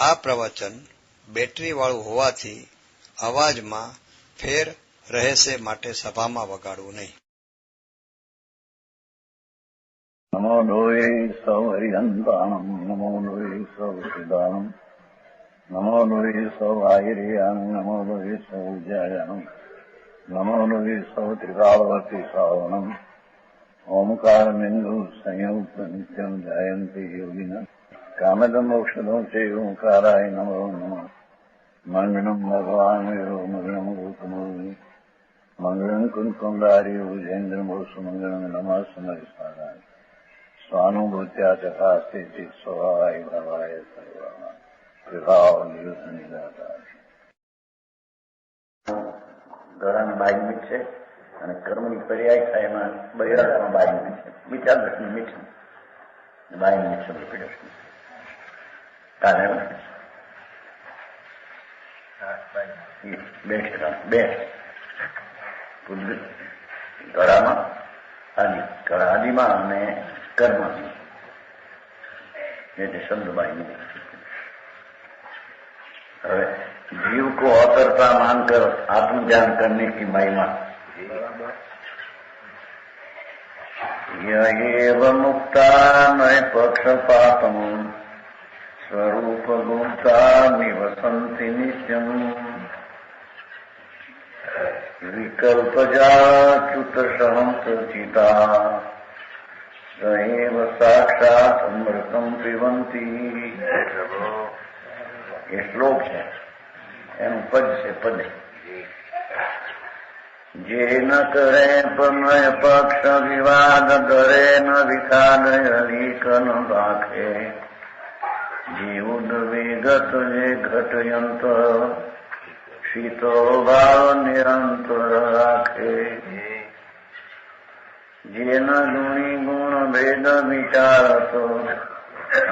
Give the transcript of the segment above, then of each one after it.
આ પ્રવચન બેટરીવાળું હોવાથી અવાજમાં ફેર રહેશે, માટે સભામાં વગાડવું નહીં. નમો લોહે સૌ હરિહંતાણમ, નમો લોહે સૌ સિદ્ધાણમ, નમો લોહે સૌ આયર્યાણ, નમો લોહે સૌ જયાણમ, નમો લોહે સૌ ત્રિકાળવતી શ્રાવણમ, ઓમકાર બિંદુ સંયુક્ત નિત્યમ જાયંતી યોગિન કામદમ ઔષધો છે ઓંકારાય નમો નમઃ. મંગળમ ભગવાન વિરો મંગળમ ગૌતમોની મંગળમ કુંકુંડાર્યો જૈન્દ્રમોસુ મંગળમ નમઃ સમયસ્મરાય સ્વાનુભૂત્યા ચકાસ્તે ચિત સ્વભાવાય ભાવાય સર્વા વિભાવ નિયુત નિરાકાર. ગળાના બાજુ છે અને કર્મની પર્યાય થાય એમાં બૈરાગમાં બાજુ છે. મીઠા દર્શન મીઠું બાય મીઠું પીડ્યું ગળામાં આદિમાં અને कर्म ये शब्द बाई. जीव को अकर्ता मानकर आत्मज्ञान करने की महिमा यह मुक्ता नय पक्षपातम स्वरूप गुप्ता निवसंति नित्यम विकल्पजाच्युत सहंत चिता સૈવ સાક્ષાત અમૃતમ પીવંતી. એ શ્લોક છે, એનું પદ છે. પદ જે ન કરે પનય પક્ષ વિવાદ કરે ન વિખાનય લીક ન રાખે જીવ વિગત જે ઘટયંત શીતો ભાવ નિરંતર રાખે જેન ગુણી ગુણ ભેદ વિચારતો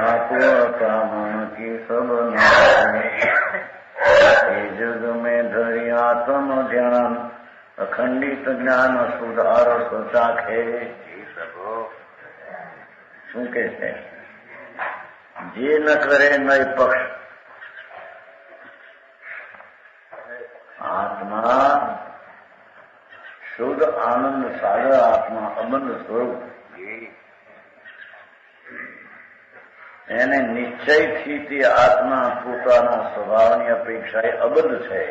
આપો કામણ કી સબ એ જગ મેં ધરી આત્મ ધ્યાન અખંડિત જ્ઞાન સુધાર ચાખે. શું કે છે? જે ન કરે નય પક્ષ. આત્મા શુદ્ધ આનંદ સાગર આત્મા અબંધ સ્વરૂપ એને નિશ્ચયથી તે આત્મા પોતાના સ્વભાવની અપેક્ષાએ અબદ્ધ છે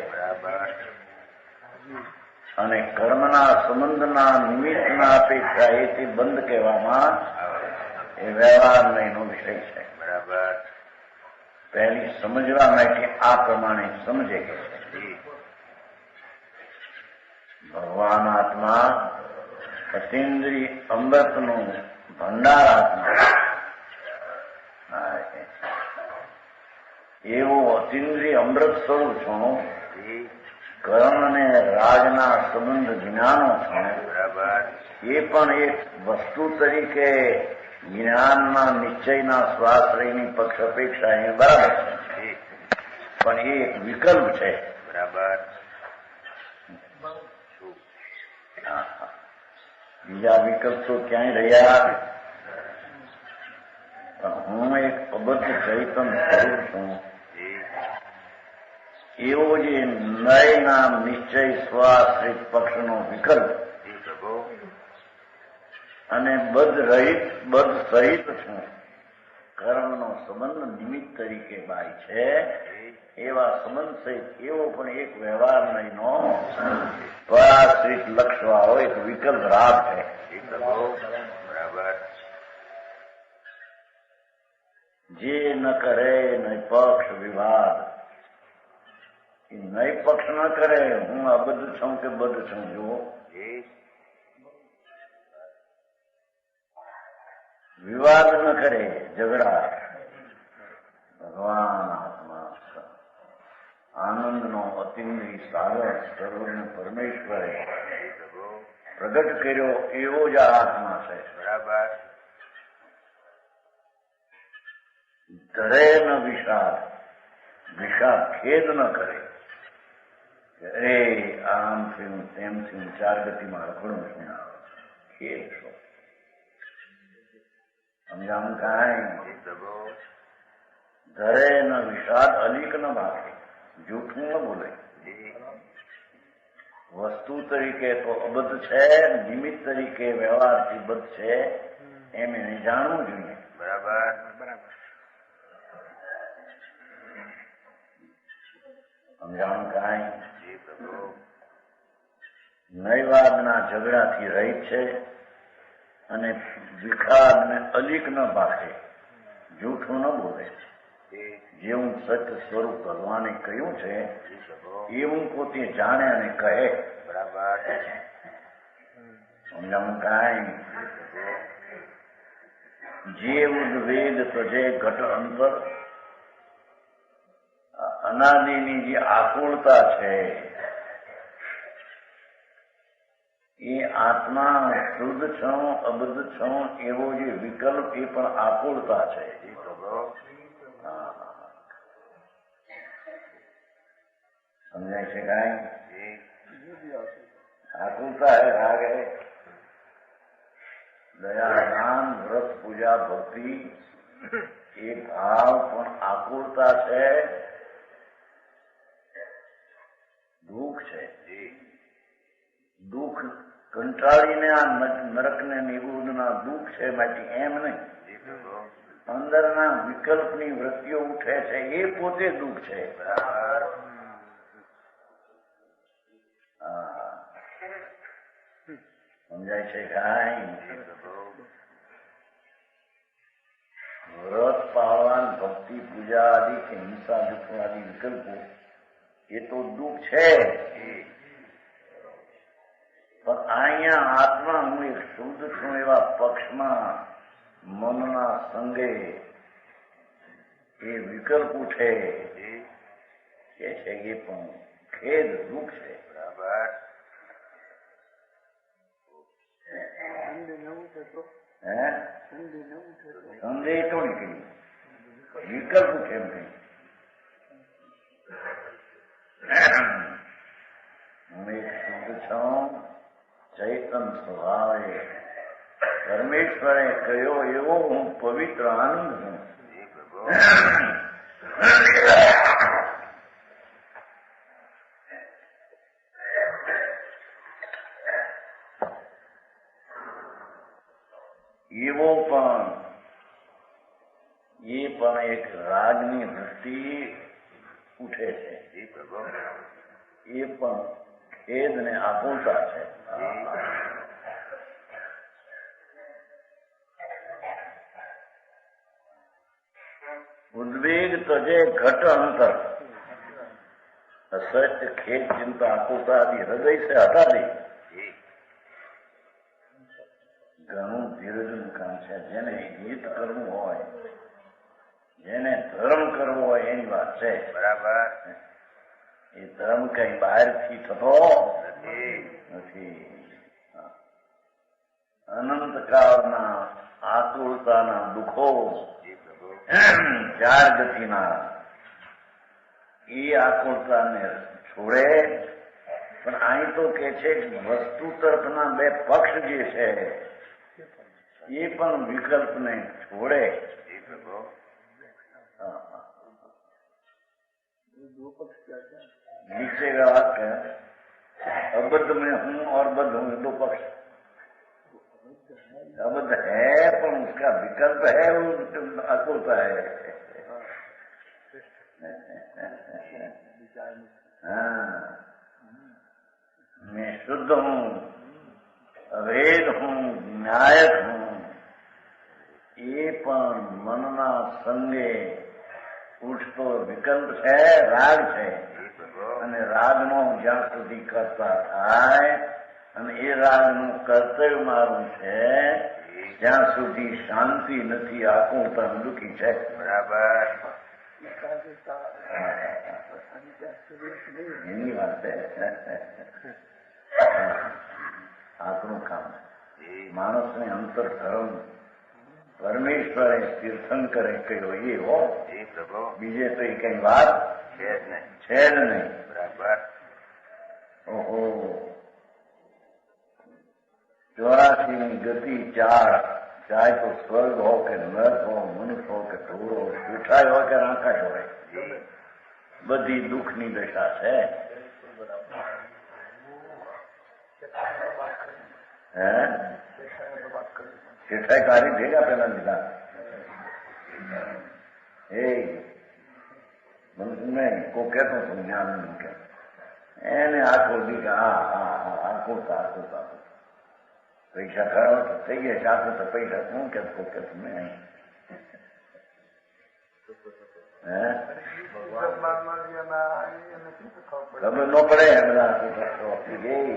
અને કર્મના સંબંધના નિમિત્તના અપેક્ષાએ તે બંધ કહેવામાં એ વ્યવહાર નહીંનો વિષય છે. બરાબર. પહેલી સમજવા માટે આ પ્રમાણે સમજે કે ભગવાન આત્મા અતિન્દ્રિય અમૃતનું ભંડાર આત્મા એવો અતિન્દ્રિય અમૃત સ્વરૂપ છું. કર્મ અને રાજના સંબંધ જ્ઞાનો છું. એ પણ એક વસ્તુ તરીકે જ્ઞાનના નિશ્ચયના સ્વાશ્રયની પક્ષ અપેક્ષા એ બરાબર છે, પણ એ એક વિકલ્પ છે. બરાબર. બીજા વિકલ્પ તો ક્યાંય રહ્યા. હું એક અબદ્ધ ચૈતન સ્વરૂપ છું. એવો જે નયના નિશ્ચય સ્વાશ્રિત પક્ષનો વિકલ્પ અને બધ રહિત બધ સહિત છું. કર્મનો સંબંધ નિમિત્ત તરીકે બાય છે. એવા સંબંધ સહિત એવો પણ એક વ્યવહાર નહીંનો પરાશ્રિત લક્ષવાળો એક વિકલ્પ રાગ છે. બરાબર. જે ન કરે નય પક્ષ વિવાદ. નય પક્ષ ન કરે હું અબદ્ધ છું કે બદ્ધ છું. જુઓ, વિવાદ ન કરે, ઝઘડા. ભગવાન આત્મા આનંદનો અતિન્દ્રિય સાગર સર્વને પરમેશ્વરે પ્રગટ કર્યો એવો જ આત્મા છે. બરાબર. ધરે ન વિષાદ. વિષાદ ખેદ ન કરે. અરે આમ થયું તેમ થયું, ચાર ગતિમાં રખડું છું. ખેદ છો સમજાવું કાંઈ ધરે ન વિષાદ અલીક ન ભાગે, જૂઠું ન બોલે. વસ્તુ તરીકે તો અબદ્ધ છે, નિમિત્ત તરીકે વ્યવહારથી બદ્ધ છે, એમ એને જાણવું જોઈએ. બરાબર. સમજાણું કાંઈ નયવાદના ઝઘડાથી રહિત છે અને વિખાદને અલીક ન ભાગે, જૂઠું ન બોલે. જેવું સત્ય સ્વરૂપ ભગવાને કહ્યું છે એવું પોતે જાણે અને કહે. બરાબર. સમજાણું કાંઈ જે ઉદ્વેગ તજે ઘટ અંતર, અનાદિની જે આકુળતા છે એ આત્મા શુદ્ધ છું અબદ્ધ છું એવો જે વિકલ્પ એ પણ આકુળતા છે. સમજાય છે કાંઈ? આકુળતા હૈ, રાગ હૈ, દયા દાન વ્રત પૂજા ભક્તિ એ ભાવ પણ આકુળતા છે, દુઃખ છે. દુઃખ કંટાળીને આ નરકને નિગુણના દુઃખ છે, બાકી એમ નહીં. અંદરના વિકલ્પની વૃત્તિઓ ઉઠે છે એ પોતે દુઃખ છે. સમજાય છે કાંઈ? વ્રત પાળવાન ભક્તિ પૂજા આદિ કે હિંસા દુઃખ આદિ વિકલ્પો એ તો દુઃખ છે, પણ અહીંયા આત્મા હું એક શુદ્ધ છું એવા પક્ષમાં મનના સંગે એ વિકલ્પ ઉઠે કે છે એ પણ ખેદ દુઃખ છે. બરાબર. સંદેહ તો નીકળી, વિકલ્પ ઉઠે એમ કઈ. હું એક શુદ્ધ છું ચૈતન સ્વભાવે, પરમેશ્વરે કહ્યો એવો હું પવિત્ર આનંદ છું. એવો પણ એક રાગની વૃત્તિ ઉઠે છે, એ પણ ખેદ ને આકુળતા છે. ઉદ્વેગ તજે ઘટ અંતર, असत्य खेद चिंता आकुलता आदि हृदय से हटा दे. ઘણું ધીરજનું કામ છે. જેને હિત કરવું હોય, જેને ધર્મ કરવો હોય એની વાત છે. બરાબર. એ ધર્મ કઈ બહારથી થતો નથી. અનંતકાળના આતુરતાના દુઃખો ચાર ગતિના એ આકુળતાને છોડે. પણ અહીં તો કે છે વસ્તુ તરફના બે પક્ષ જે છે એ પણ વિકલ્પને છોડે. नीचे का वाक्य अबद्ध में हूं और बद्ध हूं, दो पक्ष. अबद्ध है पर उसका विकल्प है, वो अकुलता है. हाँ, मैं शुद्ध हूं, अभेद हूं, न्यायक हूं, ये पण मनना संगे ઉઠતો વિકલ્પ છે, રાગ છે. અને રાગનો જ્યાં સુધી કરતા થાય અને એ રાગનું કર્તવ્ય મારું છે જ્યાં સુધી શાંતિ નથી, આકુળતા દુઃખી છે. બરાબર. એની વાત છે. આપણું કામ માણસને અંતર ધર્મ પરમેશ્વરે તીર્થંકરે કહ્યો એ હો, બીજે તો એ કઈ વાત છે જ નહીં. બરાબર. ઓહો, 84 ની ગતિ 4 ચાહે તો સ્વર્ગ હો કે નરક હો, મનુષ્ય હો કે ઢોર હો, પીઠાય હોય કે આકાશ હોય, બધી દુઃખની દશા છે. હે શેઠાઈ કાઢી ભેગા પેલા લીધા એ નહીં કો કહેતો હતો જ્ઞાન કે એને આખો દી કે આખો પૈસા ખરાબ તો થઈ ગયા આખો તો પૈસા શું કે મેં ખબર ન પડે બધા ગઈ.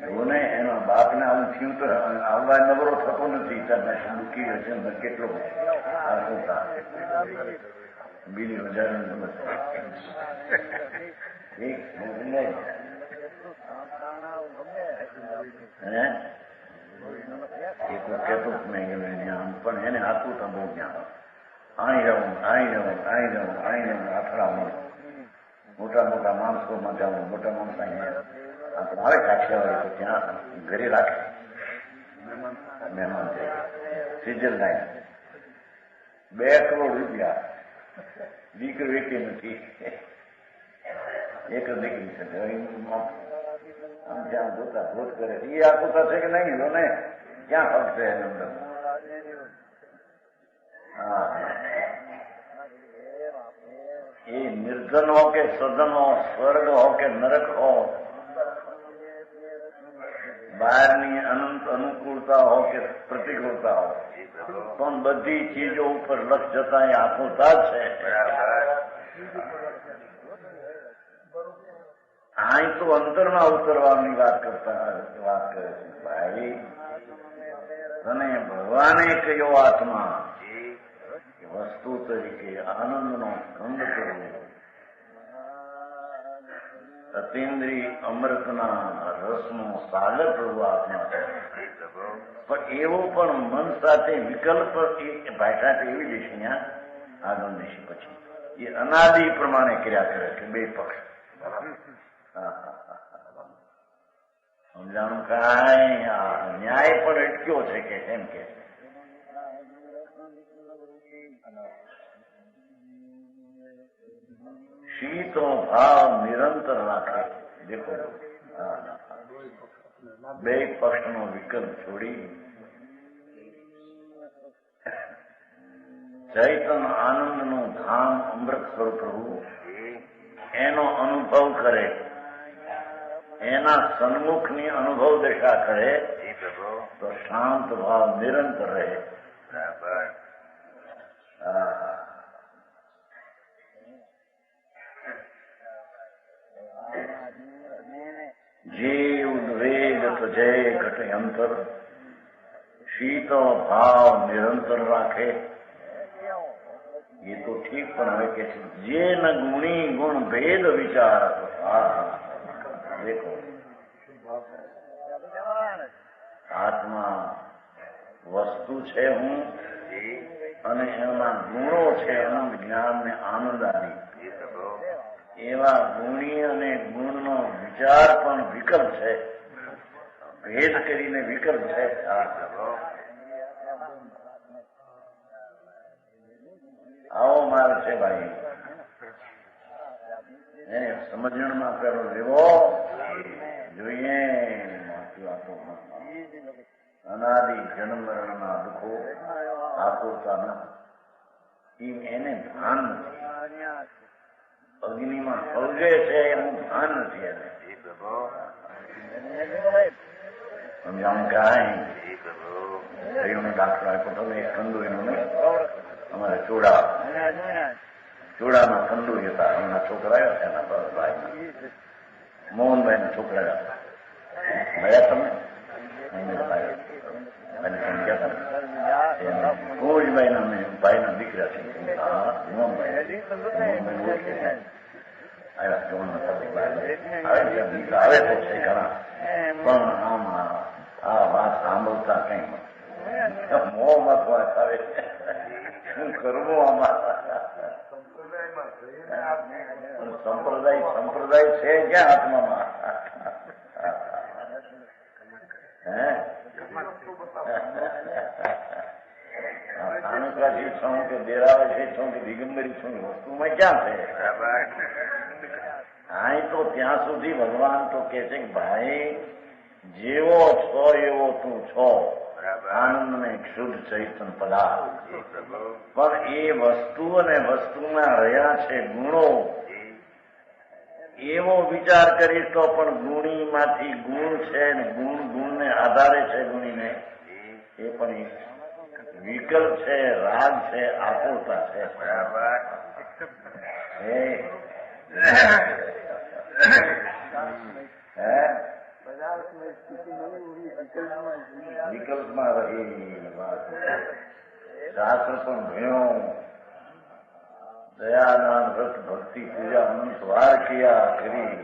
જોને એના બાપને આવું થયું તો આવવા નબળો થતો નથી. દુઃખી હશે કેટલો બીજી હજાર કેતો આમ પણ એને હાથું તો બહુ જ્ઞાન આઈ રહું આથડાવું મોટા મોટા માણસોમાં જવું. મોટા માણસ આપણે આવે કાઠિયાવાડી તો ત્યાં ઘરે રાખે મહેમાન છે. સ્વિટરલેન્ડ 2 કરોડ રૂપિયા દીકરી વેચી નથી. એક જ દીકરી છે. આમ જ્યાં જોતા ભોજ કરે એ આકુતા છે કે નહીં લો ને ક્યાં ફક્ત એને અંદર. એ નિર્ધન હો કે સદન હો, સ્વર્ગ હો કે નરક હો, બહારની અનંત અનુકૂળતા હો કે પ્રતિકૂળતા હો, પણ બધી ચીજો ઉપર લક્ષ જતા એ આકુતા છે. અહીં તો અંતરમાં ઉતરવાની વાત કરે છે. ભાઈ તને ભગવાને કયો આત્મા વસ્તુ તરીકે આનંદનો સ્કંદ કરવો, અતિન્દ્રિય અમૃતના રસનો સાગર પ્રભુ આત્મા છે. પણ એવો પણ મન સાથે વિકલ્પ ભાષા એવી જશે અહીંયા આગળ જશે પછી એ અનાદિ પ્રમાણે કર્યા કરે છે. 2 પક્ષ સમજાણું કાંઈ ન્યાય પણ અટક્યો છે કે એમ કે શીતનો ભાવ નિરંતર રાખે. દેખો 2 પક્ષનો વિકલ્પ છોડી ચૈતન આનંદનું ધામ અમૃત સ્વરૂપ પ્રભુ એનો અનુભવ કરે, એના સન્મુખની અનુભવ દશા કરે તો શાંત ભાવ નિરંતર રહે. જે ઉદ્વેગ તજે ઘટ અંતર, શીતો ભાવ નિરંતર રાખે. એ તો ઠીક પણ હવે કે છે જે ન ગુણી ગુણ ભેદ વિચાર. દેખો આત્મા વસ્તુ છે હું અને એના ગુણો છે એનું જ્ઞાન ને આનંદ આદિ. એવા ગુણી અને ગુણનો વિચાર પણ વિકલ્પ છે. ભેદ કરીને વિકલ્પ છે. આવો માલ છે ભાઈ. એને સમજણમાં પેલો લેવો જોઈએ. અનાદિ જન્મ મરણના દુઃખો આતુરતાના એને ભાન નથી. અગ્નિમાં સળગે છે એનું ભાન નથી. એને સમજાવું કાંઈ થયું દાખલો આપ્યો તમે કંદુ એનું નહીં અમારે ચોડામાં કંદુ હતા. એમના છોકરા આવ્યા છે એના ભાઈ મોહનભાઈ ના છોકરા મળ્યા તમે ભોજભાઈ ના ભાઈ ના દીકરા છે. મોહનભાઈ આવે તો છે ઘણા પણ આમાં આ વાત સાંભળતા કઈ મોહમાં વાત આવે. શું કરવું આમાં? સંપ્રદાય છે ક્યાં આત્મામાં? છું કે દેરાવાસી છું કે દિગંબરી છું વસ્તુમાં ક્યાં છે? અહીં તો ત્યાં સુધી ભગવાન તો કે છે કે ભાઈ જેવો છો એવો તું છો, આનંદ ને શુદ્ધ ચૈતન પદાર્થ. પણ એ વસ્તુ અને વસ્તુમાં રહ્યા છે ગુણો, એવો વિચાર કરીશ તો પણ ગુણીમાંથી ગુણ છે ને ગુણને આધારે છે ગુણીને, એ પણ વિકલ્પ છે, રાગ છે, આકુરતા છે. વિકલ્પમાં રહી શાસ્ત્ર પણ ભણ્યો, દયાદાન વ્રત ભક્તિ પૂજા અનંત વાર કિયા કરી.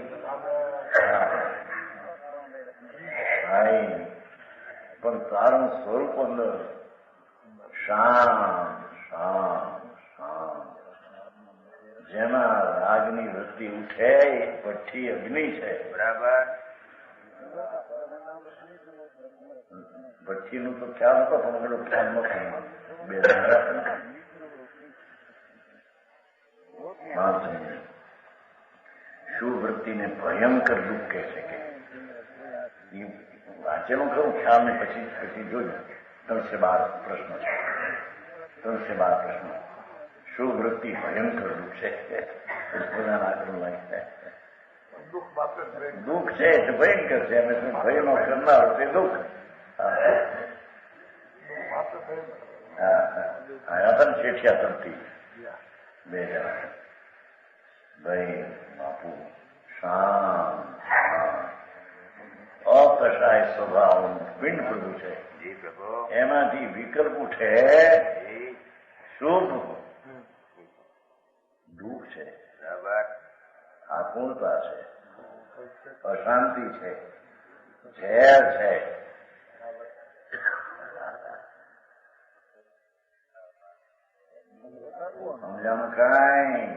પણ તારું સ્વરૂપ અંદર શાંત શાંત શાંત, જેના રાગની વૃત્તિ ઉઠે પછી અગ્નિ છે. બરાબર. પછીનું તો ખ્યાલ હતો પણ બધો ખ્યાલ નથી. બે શું વૃત્તિને ભયંકર દુઃખ કહે છે કે વાંચેલું ખરું ખ્યાલ ને પછી જોયું. 312 પ્રશ્નો છે. 312 પ્રશ્નો. શું વૃત્તિ ભયંકર દુઃખ છે? દુઃખ છે એટલે ભયંકર છે. અને શું ભયનો કરનાર તે દુઃખ. હતા શેઠિયા તરફથી બે જણા. ભાઈ બાપુ શાંત અકશાય સ્વભાવ પિંડ પ્રભુ છે, એમાંથી વિકલ્પ ઉઠે શુભ દુઃખ છે, આકુળતા છે, અશાંતિ છે, ઝેર છે. સમજાણું કાંઈ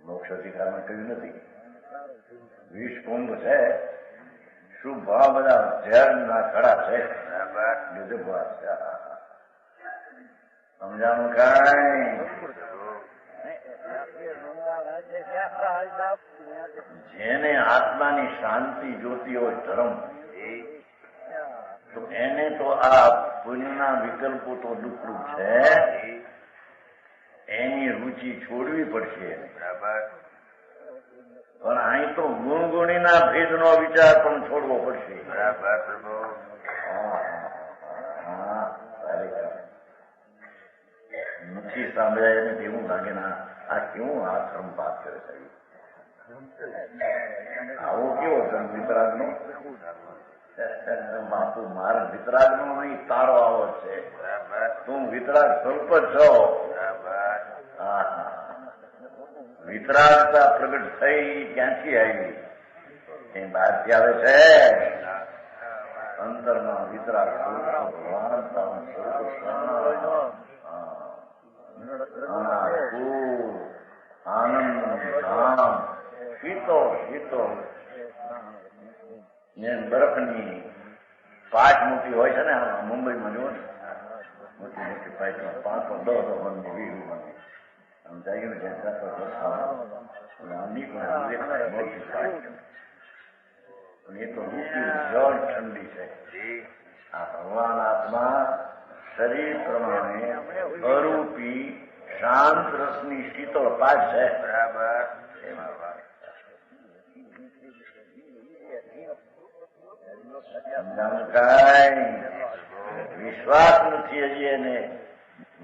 મોક્ષ અધિકારમાં કહ્યું નથી. વિષ કુંભ છે, શું ભાવ બધા ઝેર ના ખડા છે. સમજાણું કાંઈ જેને આત્માની શાંતિ જોતી હોય ધર્મ, તો એને તો આ પુણ્યના વિકલ્પો તો દુઃખરૂપ છે, એની રુચિ છોડવી પડશે. પણ અહીં તો ગુણગુણીના ભેદનો વિચાર પણ છોડવો પડશે. નથી સાંભળાય એને એવું લાગે ના આ કેવું આ ધર્મ વાત કરે છે. આવો કેવો ધર્મ વિતરાગનો? બાપુ મારા વિતરાગનો નહીં, તારો આવો છે. તું વિતરાગ સ્વરૂપ જ છો. વિતરાગતા પ્રગટ થઈ ક્યાંથી આવી? એ બહારથી આવે છે. અંતરમાં વિતરાગ આનંદ ધામ શીતો શીતો બરફની પાટ મોટી હોય છે ને, મુંબઈમાં જુઓ ને મોટી મોટી પાઇટમાં 5-10 મણની 20 મણની આમ જાય ને એ તો રૂપી જળ ઠંડી છે. આ ભગવાન આત્મા શરીર પ્રમાણે અરૂપી શાંત રસની શીતળ પાટ છે. બરાબર. વિશ્વાસ નથી હજી એને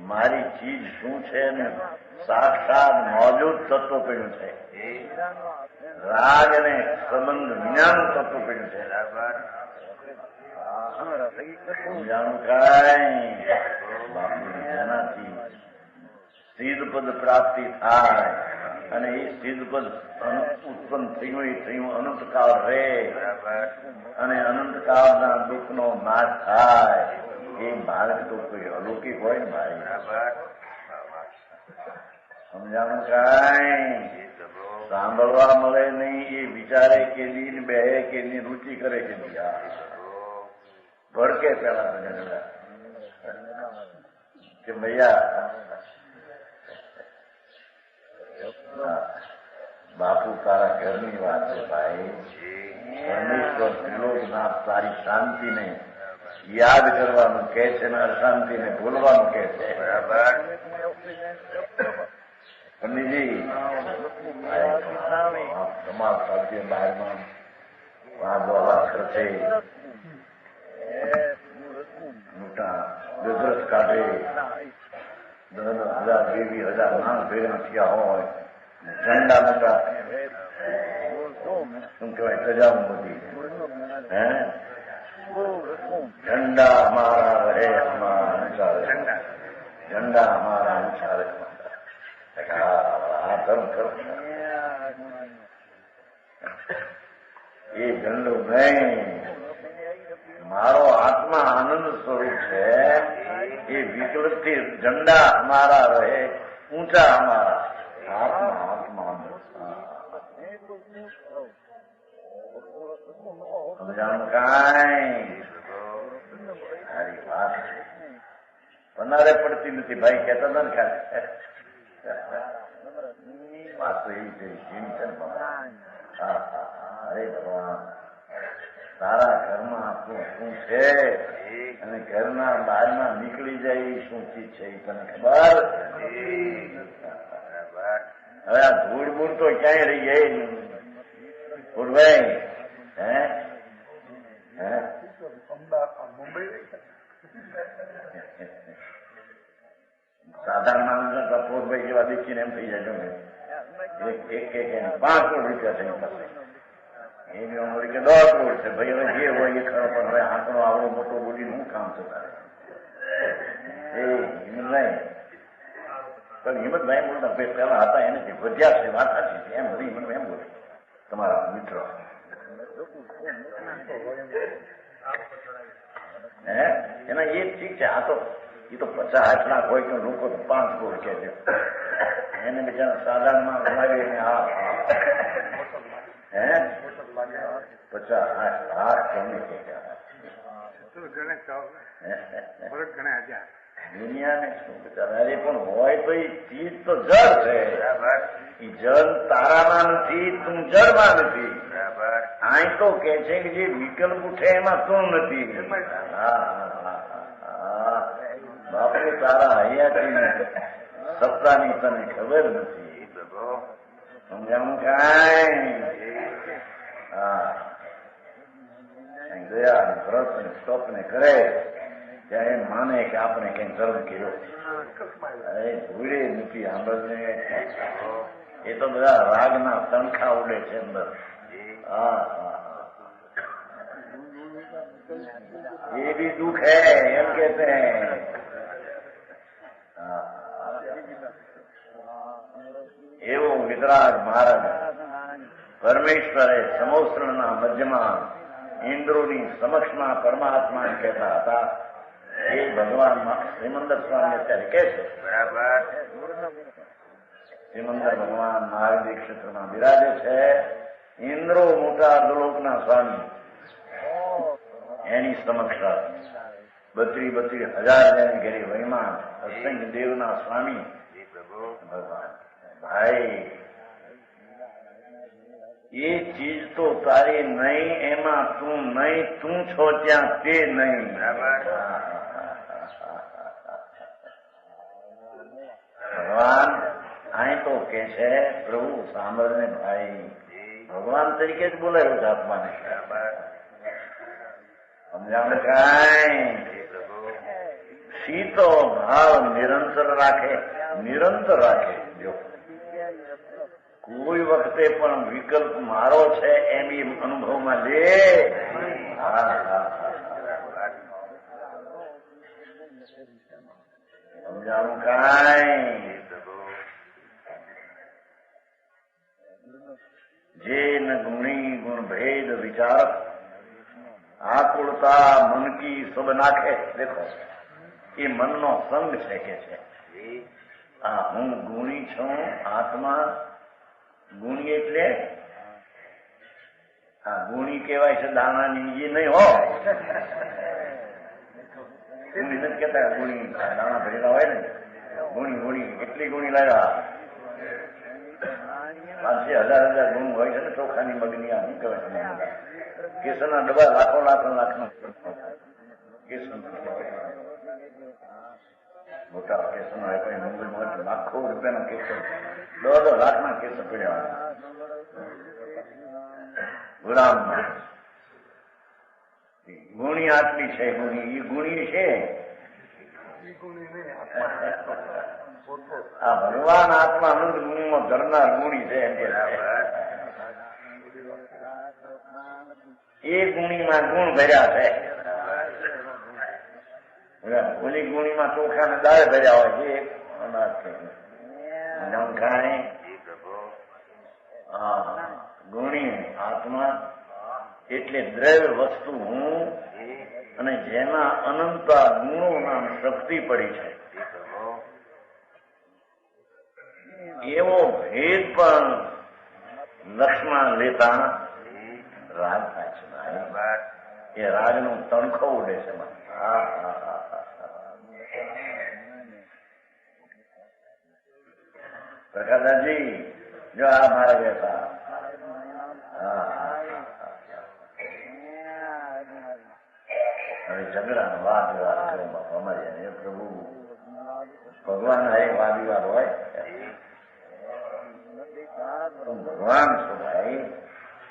મારી ચીજ શું છે ને સાક્ષાત મોજૂદ તત્વ પડ્યું છે. રાગ અને સંબંધ વિનાનું તત્વ પડ્યું છે. જેનાથી સિદ્ધપદ પ્રાપ્તિ થાય અને એ સિદ્ધપદ ઉત્પન્ન થયું એ થયું અનંતકાળ રહે અને અનંતકાળના દુઃખનો નાશ થાય. એ માર્ગ તો કોઈ અલૌકિક હોય ને ભાઈ. સમજાણું કાંઈ સાંભળવા મળે નહીં. એ વિચારે કે દીન બે કે ની રુચિ કરે કે ભડકે પેલા કે ભૈયા બાપુ તારા ઘરની વાત છે ભાઈ. પરમેશ્વર ત્રિલોકનાથ તારી શાંતિને યાદ કરવાનું કે છે ને અશાંતિને ભૂલવાનું કે છે. બરાબર. પંડિતજી તમારા સાધ્ય બહારમાં વાદવા ખર્ચે મોટા ગજરસ કાઢે 10,000 20,000 માણસ ભેગા થયા હોય, ઝંડા મોટા શું કહેવાય સજાઓ બધી હે ઝંડા હમારા રહે હમારા ઊંચા રહે, ઝંડા હમારા ઊંચા રહે. આ ધર્મ ખરો. એ ઝંડો નહીં, મારો આત્મા આનંદ સ્વરૂપ છે. એ વિકલ્પથી ઝંડા હમારા રહે ઊંચા હમારા. આત્મા આત્મા સમજાણું કાંઈ સારી વાત છે. પનારે પડતી નથી ભાઈ કહેતા હતા ને ખાલી વાત તો એવી છે છે ને. અરે ભગવાન તારા ઘરમાં આપણું શું છે અને ઘરના બહારના નીકળી જાય એ શું ચીજ છે એ તને ખબર? હવે આ ધૂળ બૂળ તો ક્યાંય રહી જાય ભૂલભાઈ. હે હે સાધારણ માણસ કપૂરભાઈ જેવા દેખીને એમ થઈ જાય એક 5 કરોડ રૂપિયા થઈ પાસે એની ઉંમર કે 10 કરોડ છે ભાઈ. હવે જે હોય એ ખરો, પણ હવે આંકડો આવડો મોટો બોલીને શું કામ છે તારે? એ હિંમતભાઈ પણ હિંમતભાઈ બોલતા ભાઈ પેલા હતા એને જે વધ્યા છે વાત સાચી છે એમ બધી હિંમતભાઈ એમ બોલે તમારા મિત્રો. હે એના એ ઠીક છે. આ તો એ તો 50 લાખ હોય કે લોકો તો 5 કરોડ કે છે એને બિચારા સાધારણમાં લાવીને હા હે 50 લાખ ગમે કે દુનિયાને શું બિચારા. અરે પણ હોય તો એ ચીજ તો જળ છે. એ જળ તારામાં નથી, તું જળમાં નથી. અહીં તો કે છે કે જે વિકલ્પ ઉઠે એમાં તું નથી. બાપુ તારા હૈયાથી સત્તાની તને ખબર નથી. સમજાવું કાંઈ? હા ગયા વ્રત ને સ્તપ ને કરે ત્યારે એમ માને કે આપણે કઈ ધર્મ કર્યો. અરે ભૂલે નથી સાંભળને. એ તો બધા રાગના તણખા ઉડે છે અંદર. હા એ भी दुख है એમ કહેતે हैं. એવો વિતરાગ મહારાજ પરમેશ્વરે સમોસરણના મધ્યમાં ઇન્દ્રોની સમક્ષમાં પરમાત્મા કહેતા હતા. એ ભગવાન શ્રીમંદર સ્વામી અત્યારે કે છે. બરાબર. શ્રીમંદર ભગવાન મહાવીર ક્ષેત્રમાં બિરાજે છે. ઇન્દ્રો મોટા અધોલોકના સ્વામી એની સમક્ષ 32,000 જણ ઘેરી વહીમાં અસંખ્ય દેવના સ્વામી ભગવાન. ભાઈ એ ચીજ તો તારી નહીં, એમાં તું નહીં, તું છો ત્યાં તે નહીં. ભગવાન અહીં તો કે છે પ્રભુ સાંભળને ભાઈ. ભગવાન તરીકે જ બોલાયો છે આત્માને. સમજાણ કાંઈ? સીતો ભાવ નિરંતર રાખે, નિરંતર રાખે. જો કોઈ વખતે પણ વિકલ્પ મારો છે એમ એ અનુભવમાં લે. સમજાણું કાંઈ? જે ન ગુણી ગુણ ભેદ વિચાર આકુળતા મન કી સબ નાખે. દેખો એ મનનો સંગ છે કે છે આ હું ગુણી છું. આત્મા ગુણી એટલે આ ગુણી કહેવાય છે દાણાની એ નહીં હો. ગુણી નથી કેતા, ગુણી દાણા ભરેલા હોય ને, ગુણી ગુણી એટલી ગુણી લાવ્યા, 5,000 ગુણ હોય છે ને ચોખાની મગની. આ શું કહેવાય, કેસરના ડબ્બા લાખો લાખના કેસર મોટા કેસર મુંબઈમાં લાખો રૂપિયાના કેસર, 10 લાખના કેસર પડ્યા ગુલામમાં. ગુણી આટલી છે, ગુણી એ ગુણી છે. આ ભગવાન આત્મા અનંત ગુણમાં ધરનાર ગુણી છે. એ ગુણીમાં ગુણ ભર્યા છે. ઓલી ગુણીમાં ચોખા ને દાળ ભર્યા હોય છે. અનાજ છે ગુણી આત્મા એટલે દ્રવ્ય વસ્તુ હું, અને જેના અનંતા ગુણોના શક્તિ પડી છે. એવો ભેદ પણ લક્ષ્મણ લેતા રાગ થાય છે. એ રાજનો તણખો ઉડે છે. પ્રકાશજી જો આ મારા બેઠા હવે ઝઘડા વાદ વિવાદ કરે અમારી પ્રભુ ભગવાન હે વાદ વિવાદ હોય તો ભગવાન શું ભાઈ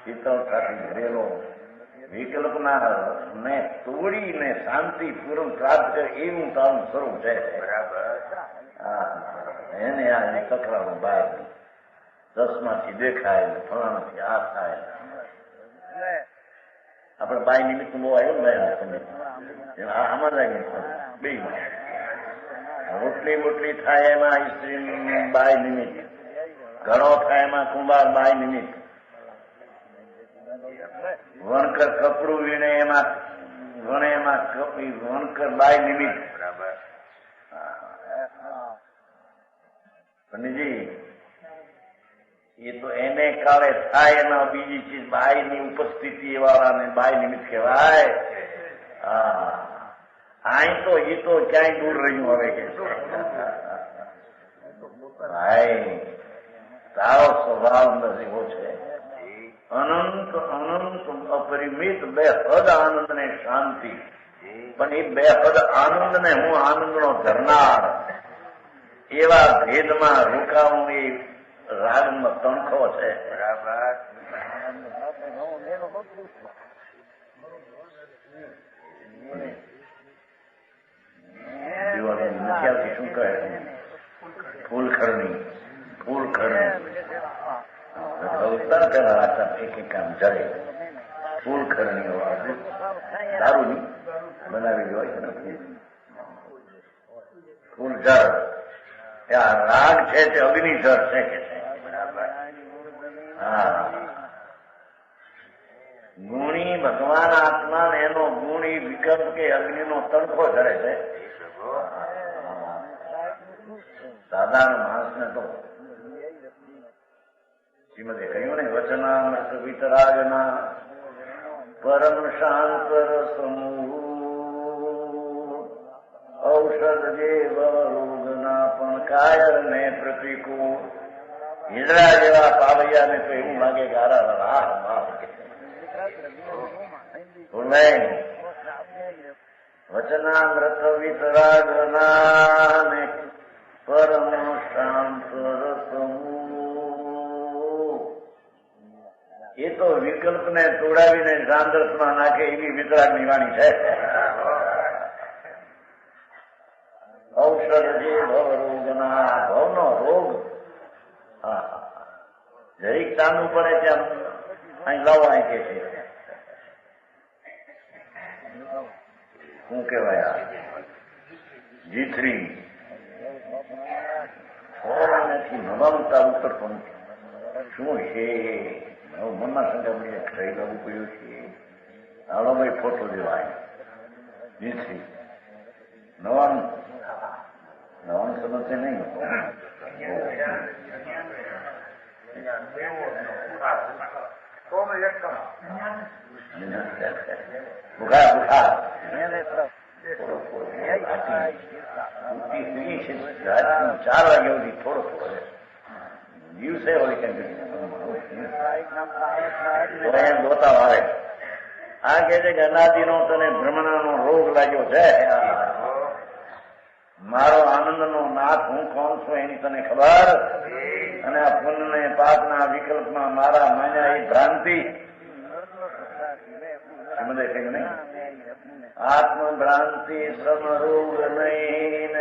શીતળતાથી ભરેલો વિકલ્પના ને તોડીને શાંતિ પૂર્ણ પ્રાપ્ત કરે એવું તારું સ્વરૂપ છે. એને આ કકરાનું બહાર 10માંથી દેખાય ને ફલાણાથી આ થાય. આપડે બાય નિમિત્ત બહુ આવ્યો ને આમાં જાય બે રોટલી બોટલી થાય એમાં સ્ત્રી બાય નિમિત્ત, ઘણો થાય એમાં કુંભાર બાય નિમિત્ત, વણકર કપડું વીણે એમાં વણે એમાં વણકર બાય નિમિત્ત. પંડિતજી એ તો એને કાળે થાય એમાં બીજી ચીજ બાયની ઉપસ્થિતિ વાળાને બાય નિમિત્ત કહેવાય. અહીં તો એ તો ક્યાંય દૂર રહ્યું હવે કે ભાઈ તારો સ્વભાવ એવો છે અનંત અનંત અપરિમિત બેહદ આનંદ ને શાંતિ. પણ એ બેહદ આનંદ ને હું આનંદનો ધરનાર એવા ભેદમાં રોકાવું એ રાગનો તણખો છે. બરાબર. દિવાળી શું કહે ફૂલખરની અવતાર પેલા રાખતા એક કામ જડે ફૂલખરની દારૂની બનાવેલી હોય છે ને ફૂલ જળ. આ રાગ છે તે અગ્નિ જળ છે કે છે. હા ગુણી ભગવાન આત્મા એનો ગુણી વિકલ્પ કે અગ્નિનો તડકો ચડે છે. સાધારણ માણસને તો શ્રીમદે કહ્યું ને વચનામૃત વિતરાગના પરમ શાંત સમૂહ ઔષધ જેવ રોગના પણ કાયર ને પ્રતિકૂળ. હિજડા જેવા પાવૈયાને તો એવું લાગે કે વચનામૃત વિતરાગના ને પરમ શાંત સમૂહ. એ તો વિકલ્પને તોડાવીને સાંદ્રસમાં નાખે એવી વિતરાગની વાણી છે. ઔષધ જે ભવરોગના ભવનો રોગ જરીક ચાંદુ પડે ત્યાં અહીં લાવો અહીં કે છે શું કહેવાય જીથરી નથી નવામતા ઉતરતો નથી. શું છે મનમાં સંગા મળીને ખાઈ લાવવું પડ્યું છે. હાલો ભાઈ ફોટો દેવાય જીથરી નવાનું સમજશે નહીં. બુખાર પૂરતી સ્ત્રી છે, રાતના 4 વાગ્યા સુધી થોડો થોડો દિવસે વળી કેમ દોતા આવે. આ કે છે કે અનાદિનો તને ભ્રમણાનો રોગ લાગ્યો છે, મારો આનંદનો નાથ હું કોણ છું એની તને ખબર, અને આ પુણ્ય પાપના વિકલ્પમાં મારા માન્યા એ ભ્રાંતિ સમજે છે કે નહીં? આત્મભ્રાંતિ સમરોગ નહીં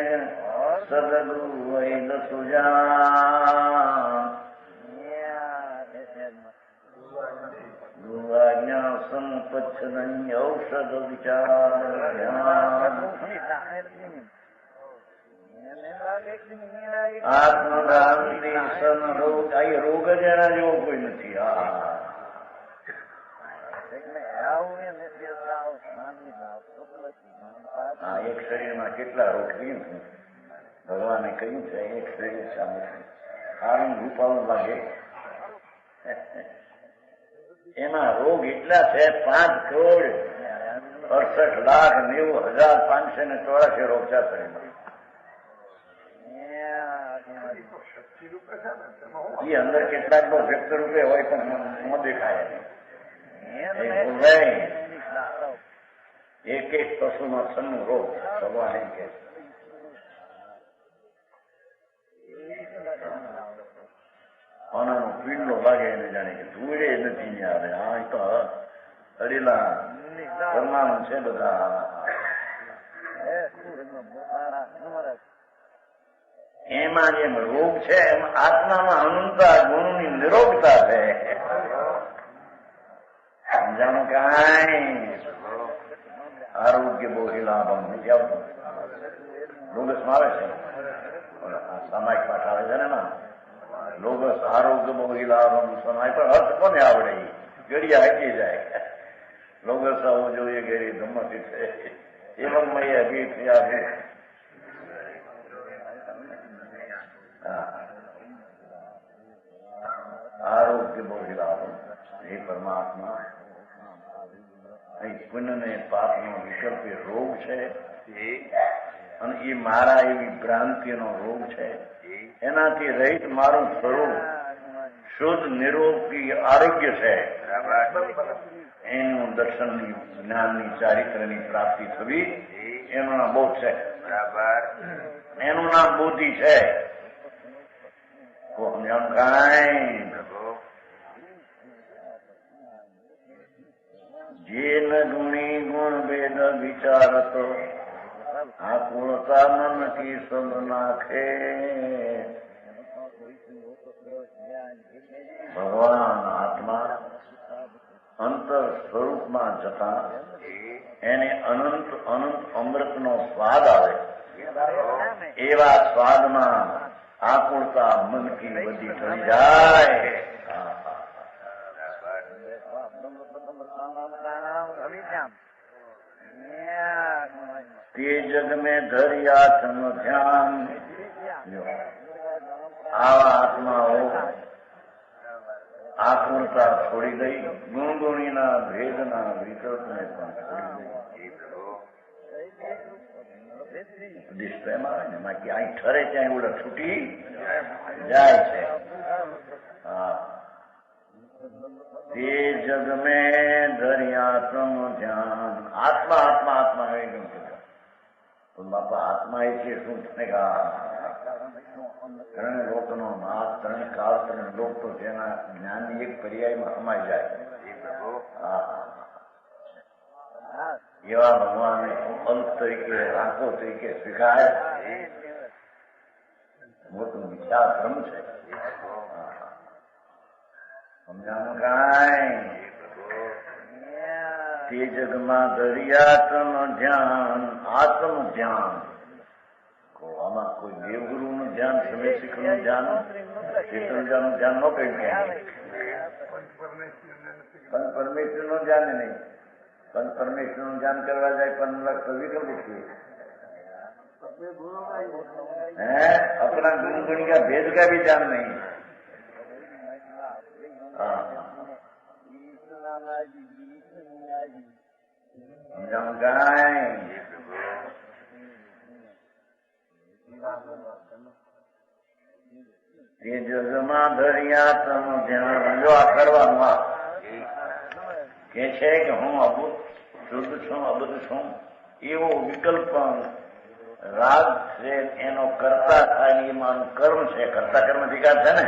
સદગુ વૈદ સુજા આજ્ઞા સંપચ્છન ઔષધ વિચાર આત્મભ્રાંતિ સમરોગ. આ રોગ જ એના જેવો કોઈ નથી. હા, એક શરીરમાં કેટલા રોગ કહ્યું છે ભગવાને કહ્યું છે, એક શરીર સામે સારું રૂપાવું લાગે એમાં રોગ એટલા છે 5,68,90,584 રોગ છે શરીરમાં. એ અંદર કેટલાક તો વ્યક્ત રૂપે હોય પણ ન દેખાય. એક એક પશુમાં 96 રોગ ભગવાન એમ કે આનાનો પીંડો લાગે એને જાણે કે ધૂળે નથી આવે. હા, તો અડીલા પરમાણુ છે બધા. એમાં જેમ રોગ છે એમ આત્મામાં અનંતા ગુણની નિરોગતા છે. સમજાણું કાંઈ? આરોગ્ય બહુ લાભમ નથી આવતું. લોગસમાં આવે છે, સામાયિક પાઠ આવે છે ને, લોગસ આરોગ્ય બહુ લાભમ સમાય. પણ અર્થ કોને આવડે? ગળિયા હાકી જાય. લોગસ આવવું જોઈએ ગેરી ધમતી છે એવમ મય હજી થયા છે. આરોગ્ય બહુ લાભમ. હે પરમાત્મા, પુણ્ય ને પાપનો વિકલ્પ એ રોગ છે, અને એ મારા એવી ભ્રાંતિનો રોગ છે. એનાથી રહિત મારું સ્વરૂપ શુદ્ધ નિરોગી આરોગ્ય છે. એનું દર્શનની જ્ઞાનની ચારિત્રની પ્રાપ્તિ થવી એનું નામ બોધ છે. એનું નામ બુદ્ધિ છે. કાંઈ જેન ગુણી ગુણ ભેદ વિચારતો આકુળતા મન કી સબ નાખે. ભગવાન આત્મા અંતર સ્વરૂપમાં જતા એને અનંત અનંત અમૃતનો સ્વાદ આવે. એવા સ્વાદમાં આકુળતા મન કી બધી ટળી જાય. તે જગ મેં ધર્યા તમ ધ્યાન. આવા આત્માઓ આકુળતા છોડી દઈ, ગુણગુણીના ભેદના વિકલ્પને પણ છોડી દઈ. ઉપદેશ તો એમાં આવે ને, એમાં કે અહીં ઠરે ત્યાં ઉડે છૂટી જાય છે. હા, તે જગ મેં ધર્યા તમ ધ્યાન. આત્મા આત્મા આત્મા એકદમ બાપા આત્મા એટલે શું છે? ત્રણ લોકનો નાથ, ત્રણ કાળ, ત્રણ લોક તો જેના જ્ઞાનની એક પર્યાયમાં સમાઈ જાય. એવા ભગવાનને અંત તરીકે, આંખો તરીકે સ્વીકારે. મોટું વિચાર ભ્રમ છે. સમજાનું કાંઈ? તે જગમાં દરિયાત્મ ધ્યાન, આત્મ ધ્યાન. આમાં કોઈ દેવગુરુનું ધ્યાન, સમય શીખનું ધ્યાન, ચેતનજાનું ધ્યાન ન કહ્યું. પણ પરમેશ્વરનું ધ્યાન નહીં. પણ પરમેશ્વરનું ધ્યાન કરવા જાય પણ વિકલ્પ છીએ. अपना गुण गुण का भेद का भी जान नहीं. તે જગમાં ધર્યા તમ ધ્યાન. જો આ કરવાનું આ કે છે કે હું અબુદ્ધ શુદ્ધ છું, અબુદ્ધ છું, એવો વિકલ્પ રાગ છે એનો કરતા થાય એ મારું કર્મ છે. કરતા કર્મ અધિકાર છે ને,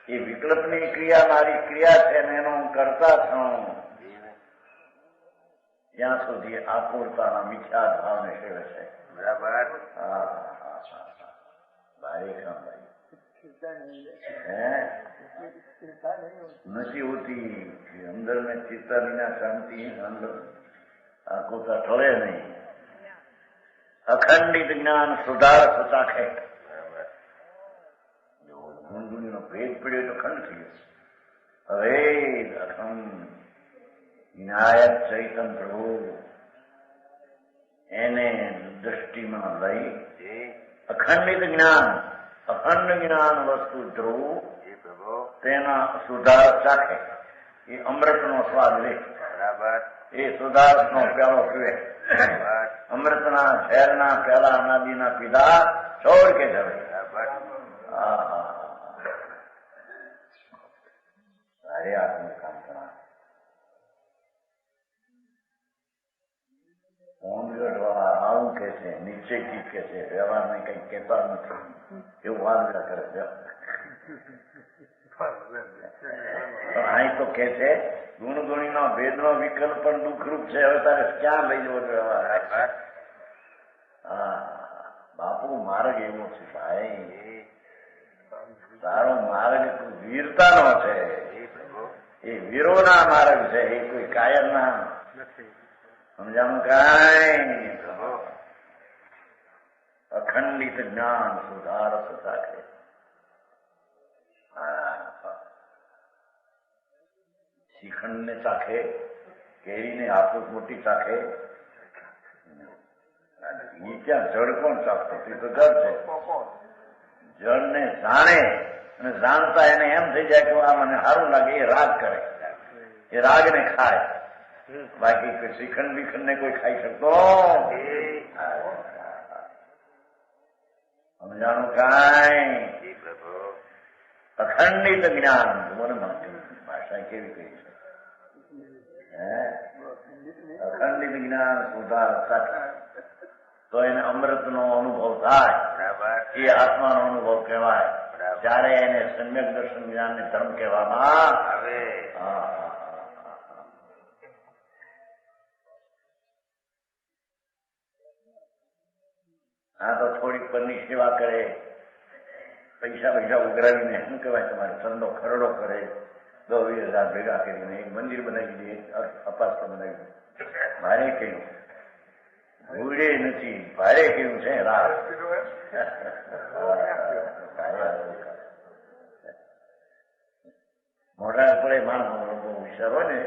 એ વિકલ્પની ક્રિયા મારી ક્રિયા છે ને એનો હું કરતા છું. ત્યાં સુધી આકુરતાના મિથ્યા ભાવને સેવે છે. બરાબર. નથી હોતી અંદર में चित्ता बिना शांति अंदर आकुरता टळे नहीं. અખંડિત જ્ઞાન સુધાર થતા છે. ગુણગુણીનો ભેદ પડ્યો તો ખંડ થઈ ગયો. હવે અખંડ વિનાયક ચૈતન પ્રભુ એને દ્રષ્ટિમાં લઈ અખંડિત જ્ઞાન, અખંડ જ્ઞાન વસ્તુ ધ્રુવ તેના સુધાર ચાખે. એ અમૃતનો સ્વાદ લે. બરાબર. એ સુધારસનો પ્યાલો પીવે. અમૃતના ઝેરના પ્યાલા અનાદિના પીધા છોડ કે જવે. સારે આત્મનું કામ કરા. હોમગઢવાળા આવું કે છે, નિશ્ચયથી કે છે, વ્યવહારમાં કઈ કહેતા નથી એવું વાદળા કરે છે. અહીં તો કે છે ગુણગુણીનો ભેદનો વિકલ્પ પણ દુઃખરૂપ છે. હવે તારે ક્યાં લઈ જવો વ્યવહાર? બાપુ માર્ગ એવો છે ભાઈ, તારો માર્ગ વીરતાનો છે. એ વીરોના માર્ગ છે, એ કોઈ કાયરના સમજાણું કાંઈ. અખંડિત જ્ઞાન સુધાર સાથે શ્રીખંડને ચાખે, કેરીને હાથું મોટી ચાખે. એ ક્યાં જળ કોણ ચાખતો? તે તો જળ છે. જળને જાણે અને જાણતા એને એમ થઈ જાય કે આ મને સારું લાગે, એ રાગ કરે, એ રાગને ખાય. બાકી કોઈ શ્રીખંડ વિખંડ ને કોઈ ખાઈ શકતો સમજાણું કાંઈ. અખંડિત જ્ઞાન મને ભાષા કેવી કહી છે? અખંડિત જ્ઞાન સુધાર સાથે તો એને અમૃતનો અનુભવ થાય. એ આત્માનો અનુભવ કહેવાય. ત્યારે એને સમ્યક દર્શન જ્ઞાનને ધર્મ કહેવામાં આવે. આ તો થોડીક પરની સેવા કરે, પૈસા ઉઘરાવીને શું કહેવાય તમારે ચંદો ખરડો કરે, 10,000 ભેગા કરીને એક મંદિર બનાવી દે, એક અપાસ્ત્ર બનાવી દે. મારે કહ્યું ભૂડે નથી, ભારે કહ્યું છે રાત. મોઢા પડે માણસ વિચાર હોય ને,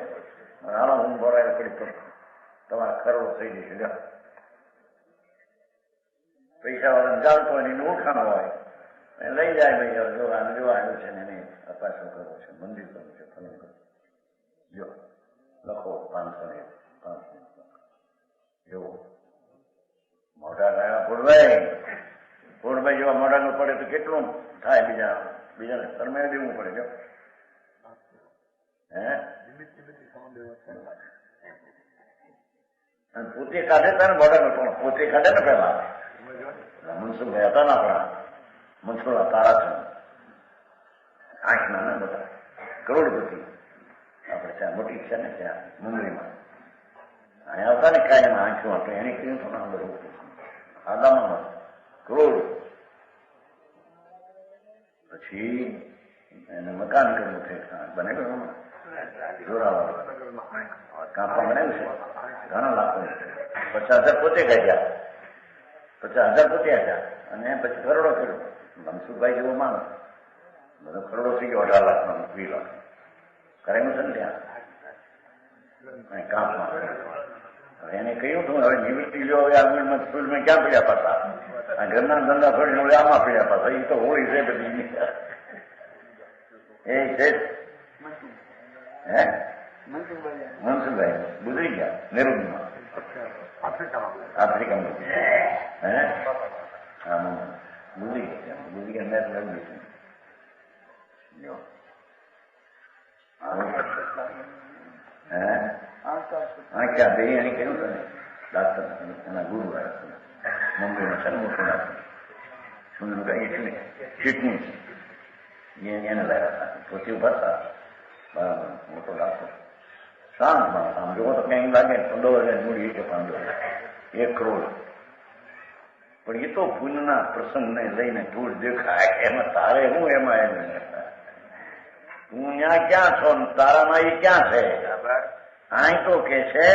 રાણો હું બોરાય પડી તો તમારા ખરડો થઈ જશે. પૈસા વાળા ચાલતો હોય એનું ઓળખાણ હોય, લઈ જાય ભાઈ જો આવ્યું છે ને એને અપાસો કરવો છે, મંદિર કરવું છે, ફલન કરવું. જો લખો 500 જેવો મોઢા લાવ્યા ફોડભાઈ જેવા મોઢા પડે તો કેટલું થાય? બીજાને શરમાવી દેવું પડે. જો પોતે કાઢે તારે મોઢા પણ પોતે કાઢે ને પેલા મનસુખભાઈ હતા ને આપણા મનસુખા તારા છે, આંખના ને બધા કરોડપતિ આપણે ત્યાં મોટી છે ને ત્યાં મુંબઈમાં અહીંયા આવતા ને કાયમ આંખો આપણે એને કહ્યું તો ના બધું આદામાં કરોડ. પછી એને મકાન કરવું છે, બનાવ્યું જોરાવાળું કાપા બનાવ્યું છે, ઘણા લાખો. 50,000 પોતે કાઢ્યા, 50,000 પોતે આપ્યા અને પછી કરોડો કર્યો. મનસુખભાઈ જેવો માણસ બધો કરોડો થઈ ગયો, 18 લાખનો 20 લાખ કરેલું છે ને ત્યાં કામમાં. હવે એને કહ્યું હતું હવે નિવૃત્તિ લો, હવે આ સ્કૂલમાં ક્યાં પડ્યા પાછા, આ ઘરના ધંધા છોડીને હવે આમાં પડ્યા પાછા. એ તો હોળી છે બધી. એ છે મનસુખભાઈ ગુજરી ગયા નેરુમાં, આફ્રિકામાં. આમ ભૂલી અમે લઈ દઈશું જો ક્યાં બિરિયાની કર્યું તને ડાક્ટર એના ગુરુ મુંબઈનો છે મોટો ડાક્ટર સુંદર કઈ ચીટની એને લાવ્યા પોતે ઉભા હતા બરાબર મોટો ડાક્ટર શાંત માણસ આમ જોવો તો ક્યાંય લાગે 15,000 મૂડી કે 1 કરોડ પણ એ તો પુણ્યના પ્રસંગને લઈને દૂર દેખાય એમાં તારે હું એમાં તું ત્યાં ક્યાં છો તારામાં એ ક્યાં છે અહીં તો કે છે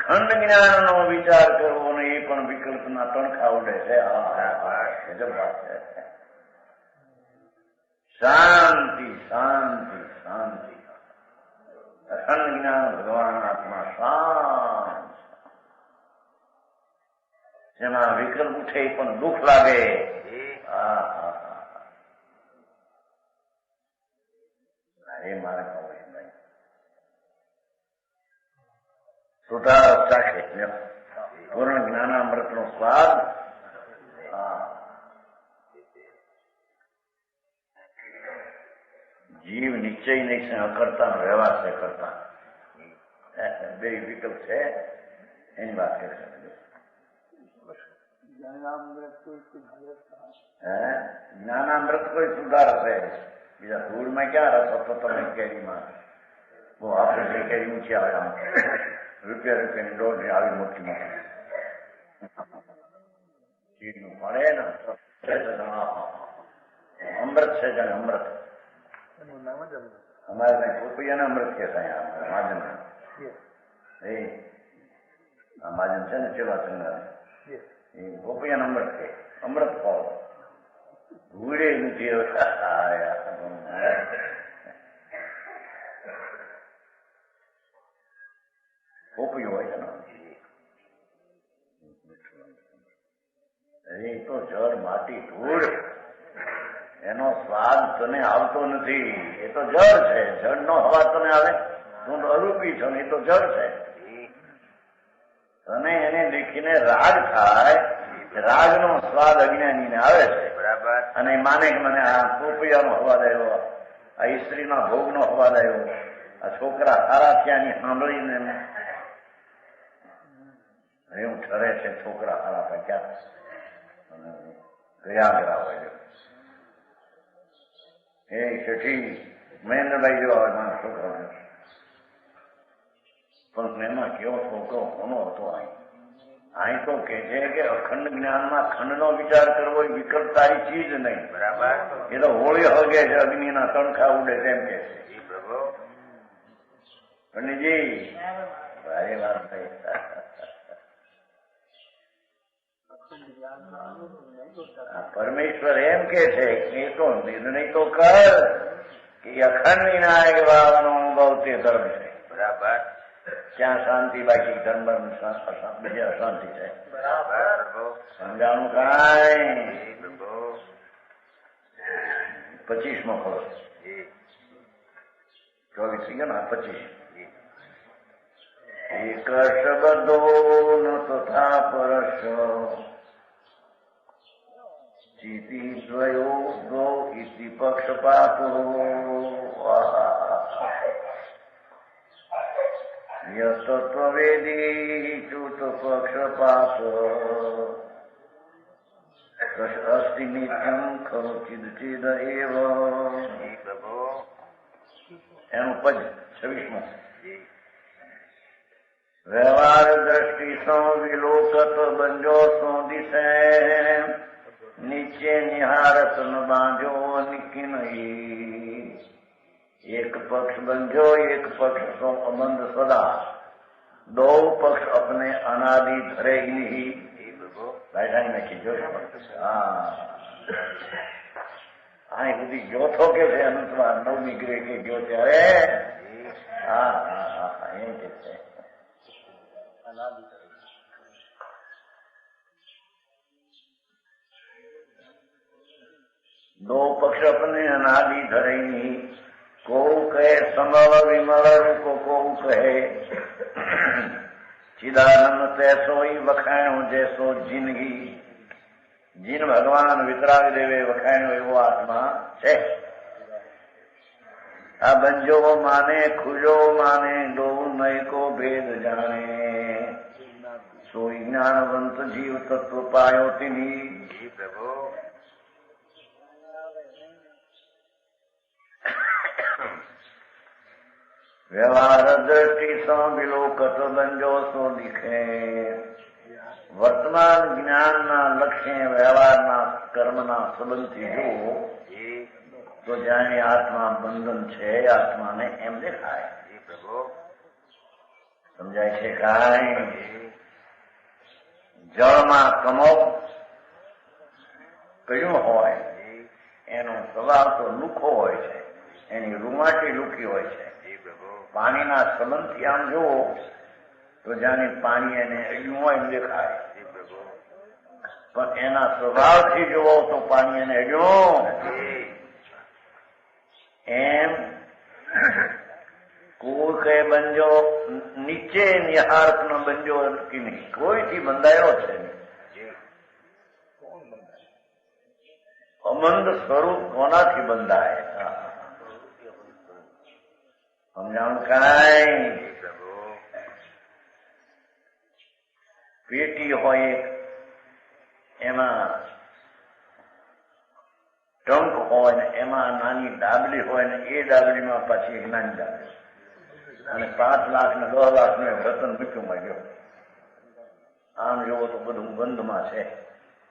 ખંડ જ્ઞાનનો વિચાર કરવો ને એ પણ વિકલ્પના તણખા ઉડે છે ગજબ વાત છે શાંતિ શાંતિ શાંતિ અખંડ જ્ઞાન ભગવાન આત્મા શાંત જેમાં વિકલ્પ ઉઠે પણ દુઃખ લાગે એ મારે સુધાર ચાખે પૂર્ણ જ્ઞાનામૃત નો સ્વાદ જીવ નિશ્ચય નહીં છે અકર્તા વ્યવહાર છે કરતા બે વિકલ્પ છે એની વાત કરશે જ્ઞાનામૃત કોઈ સુધાર છે બીજા ધૂળમાં ક્યાં રસ હતો તમે કેરીમાં બહુ આપણે કેરી ઊંચી આવે આમ રૂપિયાની દોઢ આવી મોટી મોટી ચીજનું મળે ને અમૃત છે જાણે અમૃત અમારે ત્યાં પોપૈયાના અમૃત કે માજન એ આ માજન છે ને ચેવા ચંદ્ર એ પોપૈયાના અમૃત કે અમૃત ફળ ભૂડે નથી પોપૈયું હોય એ તો જળ માટી ધૂળ એનો સ્વાદ તને આવતો નથી એ તો જળ છે જળનો હવા તને આવે તું તો અરૂપી છો ને એ તો જળ છે તને એને દેખીને રાગ થાય રાગનો સ્વાદ અજ્ઞાનીને આવે છે બરાબર અને માને કે મને આ પોપૈયાનો હવાદ આવ્યો આ સ્ત્રીના ભોગનો હવાદ આવ્યો આ છોકરા સારા થયાની સાંભળીને એવું ઠરે છે છોકરા સારા પૈક્યા ગયા હોય એ શેઠી મહેન્દ્રભાઈ જેવા હોય મારા છોકરાને પણ એમાં કેવો છોકરો કોનો હતો અહીં તો કે છે કે અખંડ જ્ઞાનમાં ખંડનો વિચાર કરવો એ વિકલ્પ તારી ચીજ નહીં બરાબર એ તો હોળી હગે છે અગ્નિના તણખા ઉડે તેમ કે છે પંડિતજી ભારે વાત થઈ પરમેશ્વર એમ કે છે એ તો નિર્ણય તો કર કે અખંડ વિનાયક બાબાનો અનુભવ તે ધર્મ છે બરાબર ક્યાં શાંતિ બાકી ધર્મ બીજા અશાંતિ છે બરાબર સમજાણું કાંઈ 25મો ખબર 24 થઈ ગયો ને 25 એક શબ્દો ન તથા પરશ ચિતિ દ્વયો ઇતિ પક્ષપાતો યતત્વવેદી ચૂત પક્ષપાત અસ્તિ નિત્યમ ખરુ ચિદ ચિદ એવ એનું પદ 26મો વ્યવહાર દ્રષ્ટિ સો વિલોકત બંજો સો દિશે નીચે નિહારત ન બાંધો નિકી નહીં એક પક્ષ બંજો એક પક્ષ સો અબંધ સદા દો પક્ષ અપને અનાદિ ધરે નહીં बैठा ही नहीं जो हाँ बધી જોથો કે છે અનંતમાં નવમી ગ્રહ કે ગયો ત્યારે હા હા હા એ કે છે दो पक्ष अपने अनादि धरे नहीं को कहे संभव विमल को कहे चिदानंद तैसो ही वखाणो जैसो जिंदगी જીન ભગવાન વિતરાગ દેવે વખાણ્યો એવો આત્મા છે. આ બંજો માને ખુજો માને દોવું નહીં કો ભેદ જાણે સો જ્ઞાનવંત જીવ તત્વ પાયો તેની. પ્રભુ વ્યવહાર દ્રષ્ટિ સો વિલોકત બંજો સો દિખે. વર્તમાન જ્ઞાનના લક્ષ્ય વ્યવહારના કર્મના સંબંધથી જુઓ તો જાણે આત્મા બંધન છે, આત્માને એમ દેખાય. પ્રભુ સમજાય છે કાંઈ? જળમાં કમો કયું હોય એનો સ્વભાવ તો લુખો હોય છે, એની રૂમાટી લુખી હોય છે. પાણીના સંબંધથી આમ જુઓ તો જાણે પાણી એને અડ્યું હોય એમ દેખાય, પણ એના સ્વભાવથી જુઓ તો પાણી એને અડ્યું એમ. કોઈ કઈ બંજો નીચે નિહાળનો બંજો કે નહીં, કોઈથી બંધાયેલો છે નહીં. અમંદ સ્વરૂપ કોનાથી બંધાય? સમજાણું કાંઈ? પેટી હોય એમાં ટંક હોય ને એમાં નાની ડાબલી હોય ને એ ડાબલીમાં પાછી એક નાની ડાબલી, અને 5 લાખ ને 10 લાખ નું રતન મૂક્યું માંગ્યો. આમ જોવો તો બધું બંધમાં છે.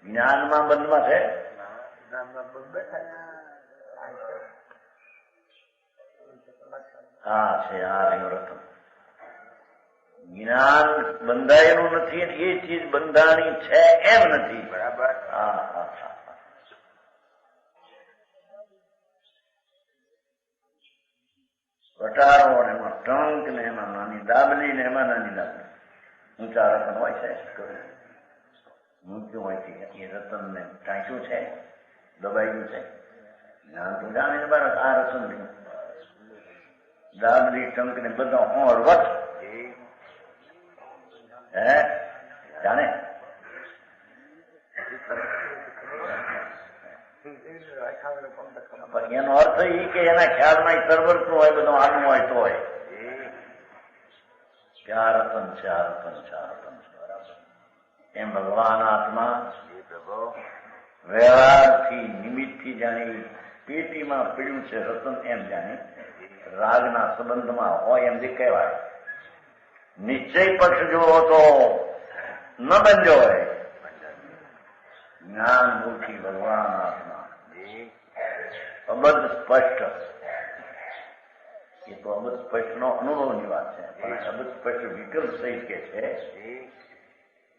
જ્ઞાનમાં બંધમાં છે. હા છે, આ રહ્યું રતન. જ્ઞાન બંધાયેલું નથી, એ ચીજ બંધાણી છે એમ નથી. બરાબર. હા હા હા. વટારો ને એમાં ટંક ને એમાં નાની ડાબલી ને એમાં નાની ડાબલી, ઊંચા રતન હોય છે, મૂક્યું હોય છે. એ રતન ને ટાંક્યું છે, દબાયું છે. જ્ઞાન તો જાણે ને બાળક આ રતન થયું. ડાબલી ટંક ને બધા હોળ વટ હે જાણે. પણ એનો અર્થ એ કે એના ખ્યાલમાં સરવરતું હોય, બધું આનું હોય તો હોય કે આ રતન છે, આ રતન છે, આ રતન છે. બરાબર. એમ ભગવાન આત્મા વ્યવહારથી નિમિત્તથી જાણે પેટીમાં પીડ્યું છે રતન એમ જાણે રાગના સંબંધમાં હોય એમ કહેવાય. નિશ્ચય પક્ષ જોવો તો ન બંજો હોય. જ્ઞાન મૂર્તિ ભગવાન આત્મા અબદ્ધ સ્પષ્ટ, એ તો અબદ્ધ સ્પષ્ટ નો અનુભવની વાત છે, પણ અબદ્ધ સ્પષ્ટ વિકલ્પ સહિત કે છે.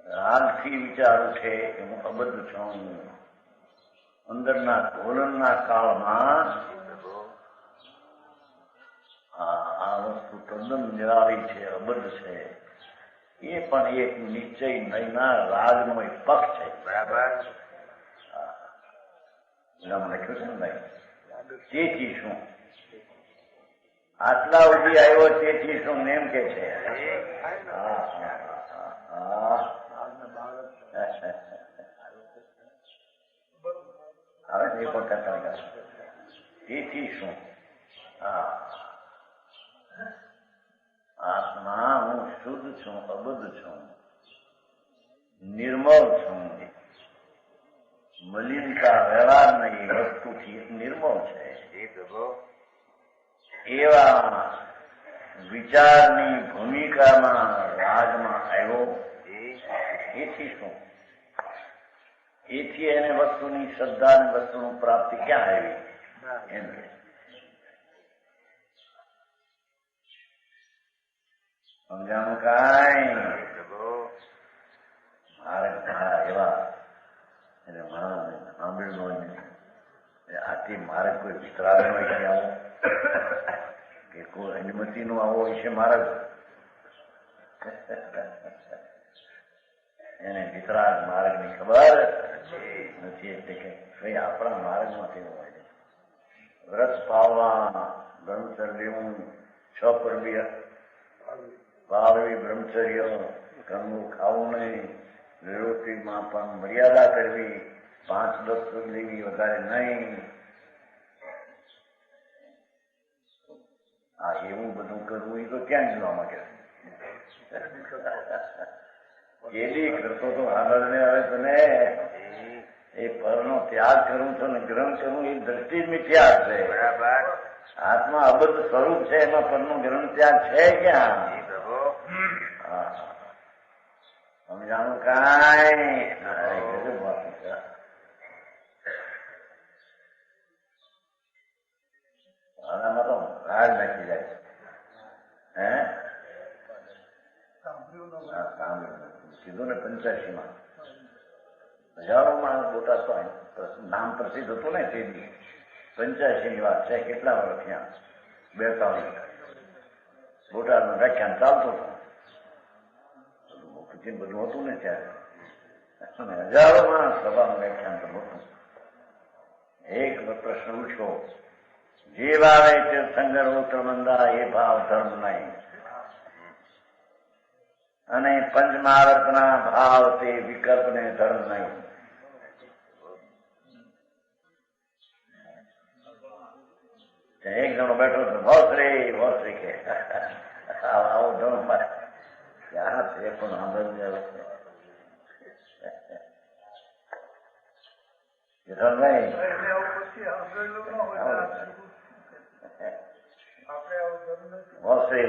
રાગથી વિચાર ઉઠે કે હું અબદ્ધ છું. અંદરના ધોરણના કાળમાં આ વસ્તુ તદ્દન નિરાળી છે, અબદ્ધ છે. એ પણ એક નિશ્ચય નયના રાગનો એક પક્ષ છે. બરાબર. લખ્યું છે ને ભાઈ, તેથી શું આટલા સુધી આવ્યો, તેથી શું એમ કે છે. હવે એ પણ કથા તેથી શું? આત્મા હું શુદ્ધ છું, અબદ્ધ છું, નિર્મળ છું. મલિનતા વ્યવહાર નહીં, વસ્તુથી નિર્મળ છે. એવા વિચારની ભૂમિકામાં રાગમાં આવ્યો. એથી શું? એથી એને વસ્તુની શ્રદ્ધા અને વસ્તુની પ્રાપ્તિ ક્યાં આવી એમ કે. સમજાણું કાંઈ? મારે એવા એટલે મારા સાંભળ્યું આથી મારે કોઈ વિતરાગ નો વિશે આવો કે કોઈ અનુમતિ નો આવો વિશે મારે એને વિતરાગ માર્ગ ની ખબર નથી. એટલે કે ભાઈ આપણા માર્ગ માંથી હોય છે. વ્રત પાવવા, બ્રહ્મચર્ય લેવું, 6 પરબી પાળવી, બ્રહ્મચર્ય, ઘરનું ખાવું નહીં, વિરોધીમાં પણ મર્યાદા કરવી, 5-10 લેવી, વધારે નહીં. આ એવું બધું કરવું એ તો ક્યાં જોવા માંગે? કેદી કરતો તો આગળને આવે તને એ પરનો ત્યાગ કરું છું ને ગ્રહણ કરું એ દ્રષ્ટિ જ મિથ્યા છે. બરાબર. આત્મા અબદ્ધ સ્વરૂપ છે, એમાં પરનું ગ્રહણ ત્યાગ છે ક્યાં? સમજાણું કાંઈ? આનામાં તો હાર નાખી જાય. કીધું ને 85માં હજારો માણસ બોટાદ તો નામ પ્રસિદ્ધ હતું ને તે 85ની વાત છે. કેટલા વર્ષ ત્યાં 42 બોટાદનું વ્યાખ્યાન ચાલતું હતું, બધું હતું ને ત્યારે હજારો માણસ સભાનું વ્યાખ્યાન તો હતું. એક પ્રશ્ન પૂછ્યો, જે ભાવે તીર્થંકર ઉત્તરમંદા એ ભાવ ધર્મ નહીં, અને પંચમહાવર્તના ભાવ તે વિકલ્પને ધર્મ નહીં. એક જણો બેઠો હતો, ભોસરી કે આવો ધર્મ ક્યાં છે પણ સાંભળી આવે છે ધર્મ નહીં. ભોસરી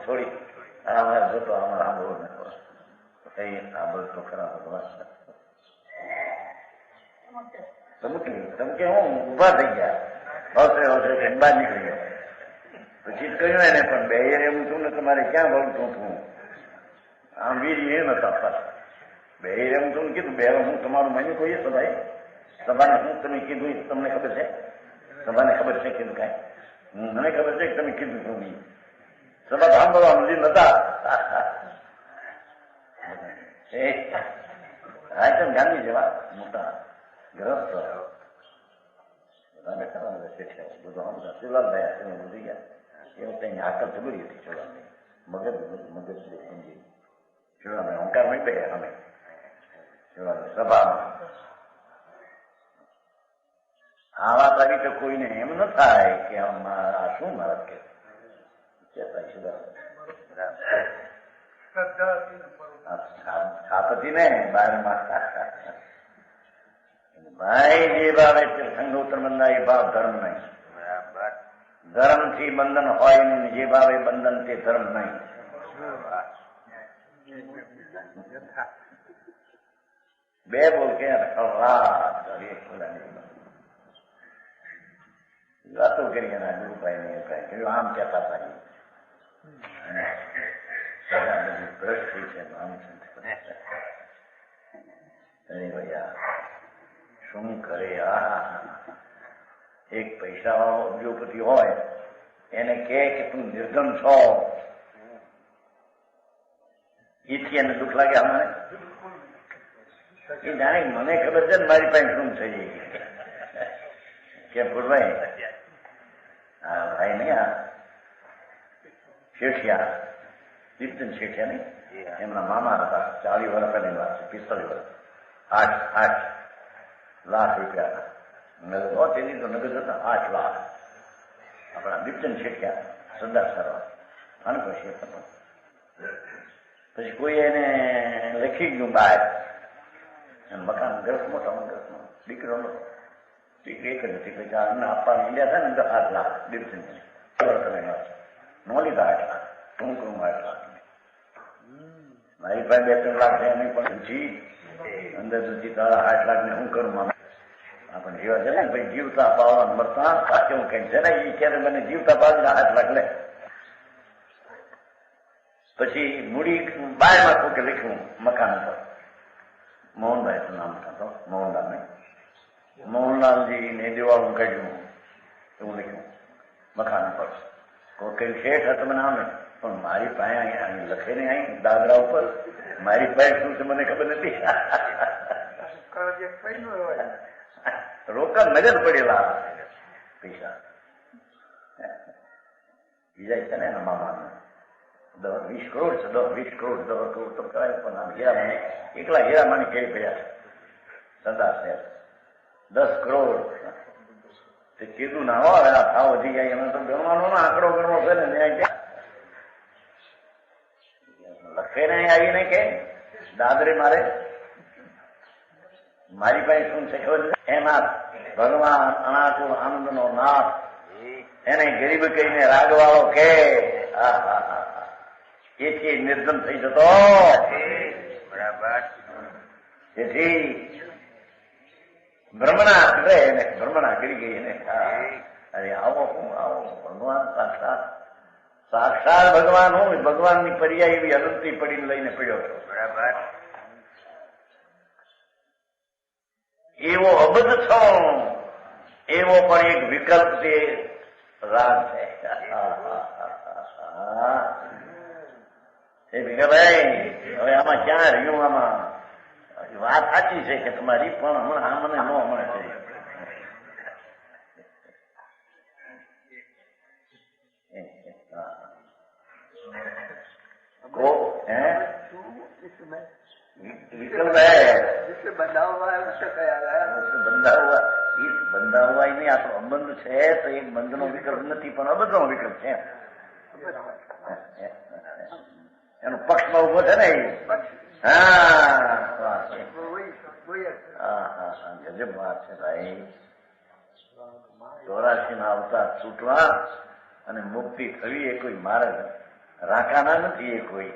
છોડી અમારે જોતો અમારે સાંભળવું સાંભળતો ખરા ભગવાન. તમે હું ઉભા થઈ ગયા, હોસરે કે બહાર નીકળી ગયો. પછી કહ્યું એને પણ બે એવું છું ને તમારે ક્યાં ભણતું છું? આમ વીર એ નતા પાછા બે એમ છું ને કીધું બે હું તમારું માન્યું કહીએ સભાએ સભાને હું તમે કીધું તમને ખબર છે? સભાને ખબર છે કીધું કાંઈ? મને ખબર છે કે તમે કીધું છું બી સભા સાંભળવા મળી નતા. રાયચંદ ગાંધી જેવા મોટા ગ્રસ્ત બધું શિવલાલ થયા વધી ગયા. એવું કઈ આકલ જબરી હતી શિવલાલની, મગજ સમજી શિવલાલને અહંકાર નહીં ગયા અમે શિવલાલની સભામાં. આ વાત આવી તો કોઈને એમ ન થાય કે આ શું મહારાજ કે આપતી ને બારમાં ભાઈ જે ભાવે તીર્થંકર ઉત્તરમંદા એ ભાવ ધર્મ નહીં. ધર્મ થી બંધન હોય ને જે ભાવે બંધન તે ધર્મ નહીં. બે બોલ કે વાતો કરી એના ગુરુભાઈ ને કહ્યું આમ કહેતા હતા બધી ભ્રષ્ટ થઈ છે. અરે ભૈયા શું કરે? એક પૈસા વાળો ઉદ્યોગપતિ હોય એને કે તું નિર્ધન છો, એથી એને દુઃખ લાગે અમને? એ જાણે મને ખબર છે ને મારી પાસે શું થઈ જાય કે ભૂલભાઈ હા ભાઈ નહીં આ શેઠિયા દીપચંદ શેઠિયા નહીં એમના મામા હતા. 40 વર્ષ પહેલાની વાત છે, 45 વર્ષ 8 લાખ રૂપિયા તેની તો નગદ હતા 8 લાખ. આપણા દીપચંદ શેઠિયા સરદાર સારવાર અને પછી કોઈ એને લખી ગયું બહાર મકાન ગ્રસ્ત મોટા ગ્રસ્તમાં દીકરો નતો, દીકરી એક જ હતી. પછી અમને આપવા મીડ્યા હતા ને 8 લાખ દીપચંદ નો લીધા 8 લાખ ટૂંક 8 લાખ. મારી પાસે 2-3 લાખ છે એની પણ જી અંદર સુધી તારા 8 લાખ ને હું કરું? આપણે જીવા છે ને ભાઈ જીવતા પાવવા મરતા કેવું કઈ છે ને એ ક્યારે મને જીવતા પાવીને 8 લાખ લે. પછી મૂડી બારમાં કોકે લખ્યું મકાન પર, મોહનભાઈ નામ થતો મોહનલાલ ને મોહનલાલજી ને દેવાળું કાઢ્યું એવું લખ્યું મકાન પર. કોઈ કઈ શેઠ તમે નામ પણ મારી પાસે અહીં લખે ને અહીં દાદરા ઉપર મારી પાસે શું છે મને ખબર નથી. રોકડ નગદ પડેલા પૈસા બીજા છે ને એના મામા 10-20 કરોડ છે, 10-20 કરોડ 10 કરોડ તો કરાય, પણ આ હીરામાની એકલા હીરામાની કેવી પડ્યા છે સરદાર સાહેબ 10 કરોડ તે કીધું ના હોય આ ભાવ વધી જાય એનો તો ગણવાનો ના આંકડો ગણવો છે ને લખે ને આવીને કે દાદરે મારે મારી પાસે શું છે ખબર છે? એના ભગવાન અનાકુળ આનંદનો નાથ એને ગરીબ કહીને રાગવાળો કે એથી નિર્ધન થઈ જતો. બરાબર. તેથી ભ્રમણા કરે એને ભ્રમણા કરી ગઈ એને અરે આવો હું આવો ભગવાન સાક્ષાત ભગવાન હું ભગવાનની પર્યાય એવી અનંતી પડીને લઈને પડ્યો છો. બરાબર. એવો અબધ છો એવો પણ એક વિકલ્પ તે રાગ છે. એ ભીખાભાઈ હવે આમાં ક્યાં રહ્યું? આમાં વાત સાચી છે કે તમારી, પણ હમણાં આ મને ન મળે છે. बंधा हुआ नहीं આ તો અબંધ છે તો એક બંધનો વિકલ્પ નથી પણ અબંધનો વિકલ્પ છે. એનો પક્ષમાં ઉભો છે ને. ગજબ વાત છે ભાઈ. 84 ના અવતાર છૂટવા અને મુક્તિ થવી એ કોઈ માર્ગ રાખાના નથી. એ કોઈ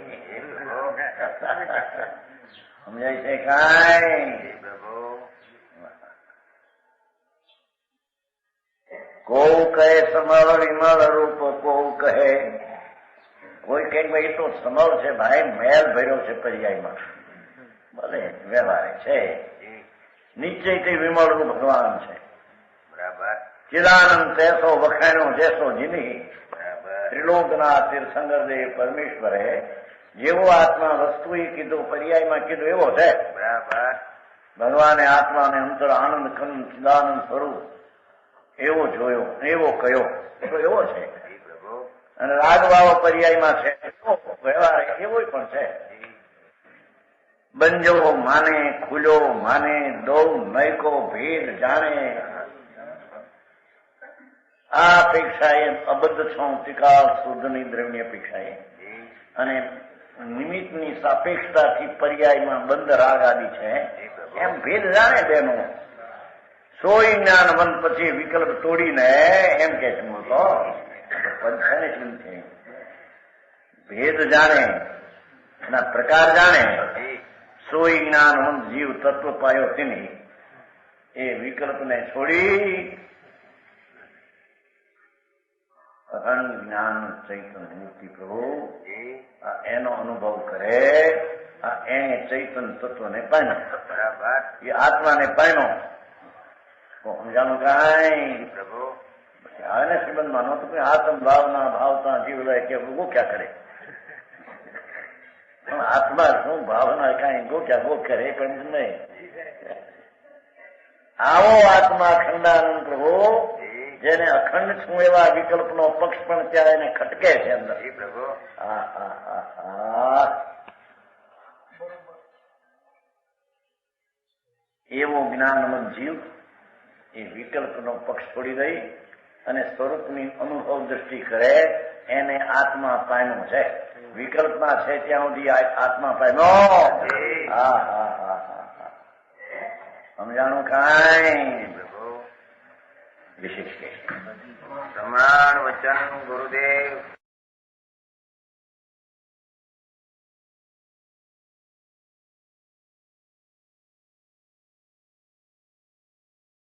સમજાય છે કાંઈ? કોઉ કહે સમળ વિમળ રૂપ કોઉ કહે, કોઈ કઈક ભાઈ તો સમળ છે ભાઈ, મેલ ભર્યો છે પર્યાયમાં, ભલે વ્યવહારે છે. નિશ્ચય કઈ વિમળનું ભગવાન છે. બરાબર. ચિદાનંદ તેસો વખાણ્યો જેસો જીની. ત્રિલોકના તીર્થંકર દેવ પરમેશ્વરે જેવો આત્મા વસ્તુ એ કીધું પર્યાયમાં કીધું એવો છે. બરાબર. ભગવાને આત્માને અંતર આનંદ ખંડ ચિદાનંદ સ્વરૂપ એવો જોયો, એવો કયો તો એવો છે. અને રાગવાળો પર્યાયમાં છે વ્યવહાર એવો પણ છે. બંજો માને ખુલ્યો માને દો નયકો ભેદ જાણે. આ અપેક્ષાએ અબદ્ધ છો ત્રિકાળ શુદ્ધની દ્રવ્ય અપેક્ષાએ અને નિમિત્તની સાપેક્ષતાથી પર્યાયમાં બંધ રાગ આદિ છે. એમ ભેદ જાણે તેનો સોય જ્ઞાન વન પછી વિકલ્પ તોડીને એમ કે છે તો પંચાયત છે. ભેદ જાણે એના પ્રકાર જાણે સોય જ્ઞાન વન જીવ તત્વ પાયો તેની એ વિકલ્પને છોડી અખંડ જ્ઞાન ચૈતન્ય મૂર્તિ પ્રભુ એનો અનુભવ કરે. એને ચૈતન્ય તત્વને પામ્યો. બરાબર. એ આત્માને પામ્યો તો સમજાણું કાંઈ પ્રભુ. પછી આને સંબંધમાં નહોતું કે આત્મ ભાવના ભાવતા જીવ લે કે ગોખ્યા કરે. પણ આત્મા શું ભાવના કાંઈ ગોખ્યા કરે પણ નહીં. આવો આત્મા અખંડાનંદ પ્રભુ જેને અખંડ છું એવા વિકલ્પનો પક્ષ પણ ત્યાં એને ખટકે છે અંદર. પ્રભુ. એવો જ્ઞાનમંદ જીવ એ વિકલ્પનો પક્ષ છોડી દઈ અને સ્વરૂપની અનુભવ દ્રષ્ટિ કરે એને આત્મા પામ્યો છે. વિકલ્પમાં છે ત્યાં સુધી આત્મા પામ્યો. સમજાણું કાંઈ? વિશેષ કે પ્રમાણ વચન ગુરુદેવ.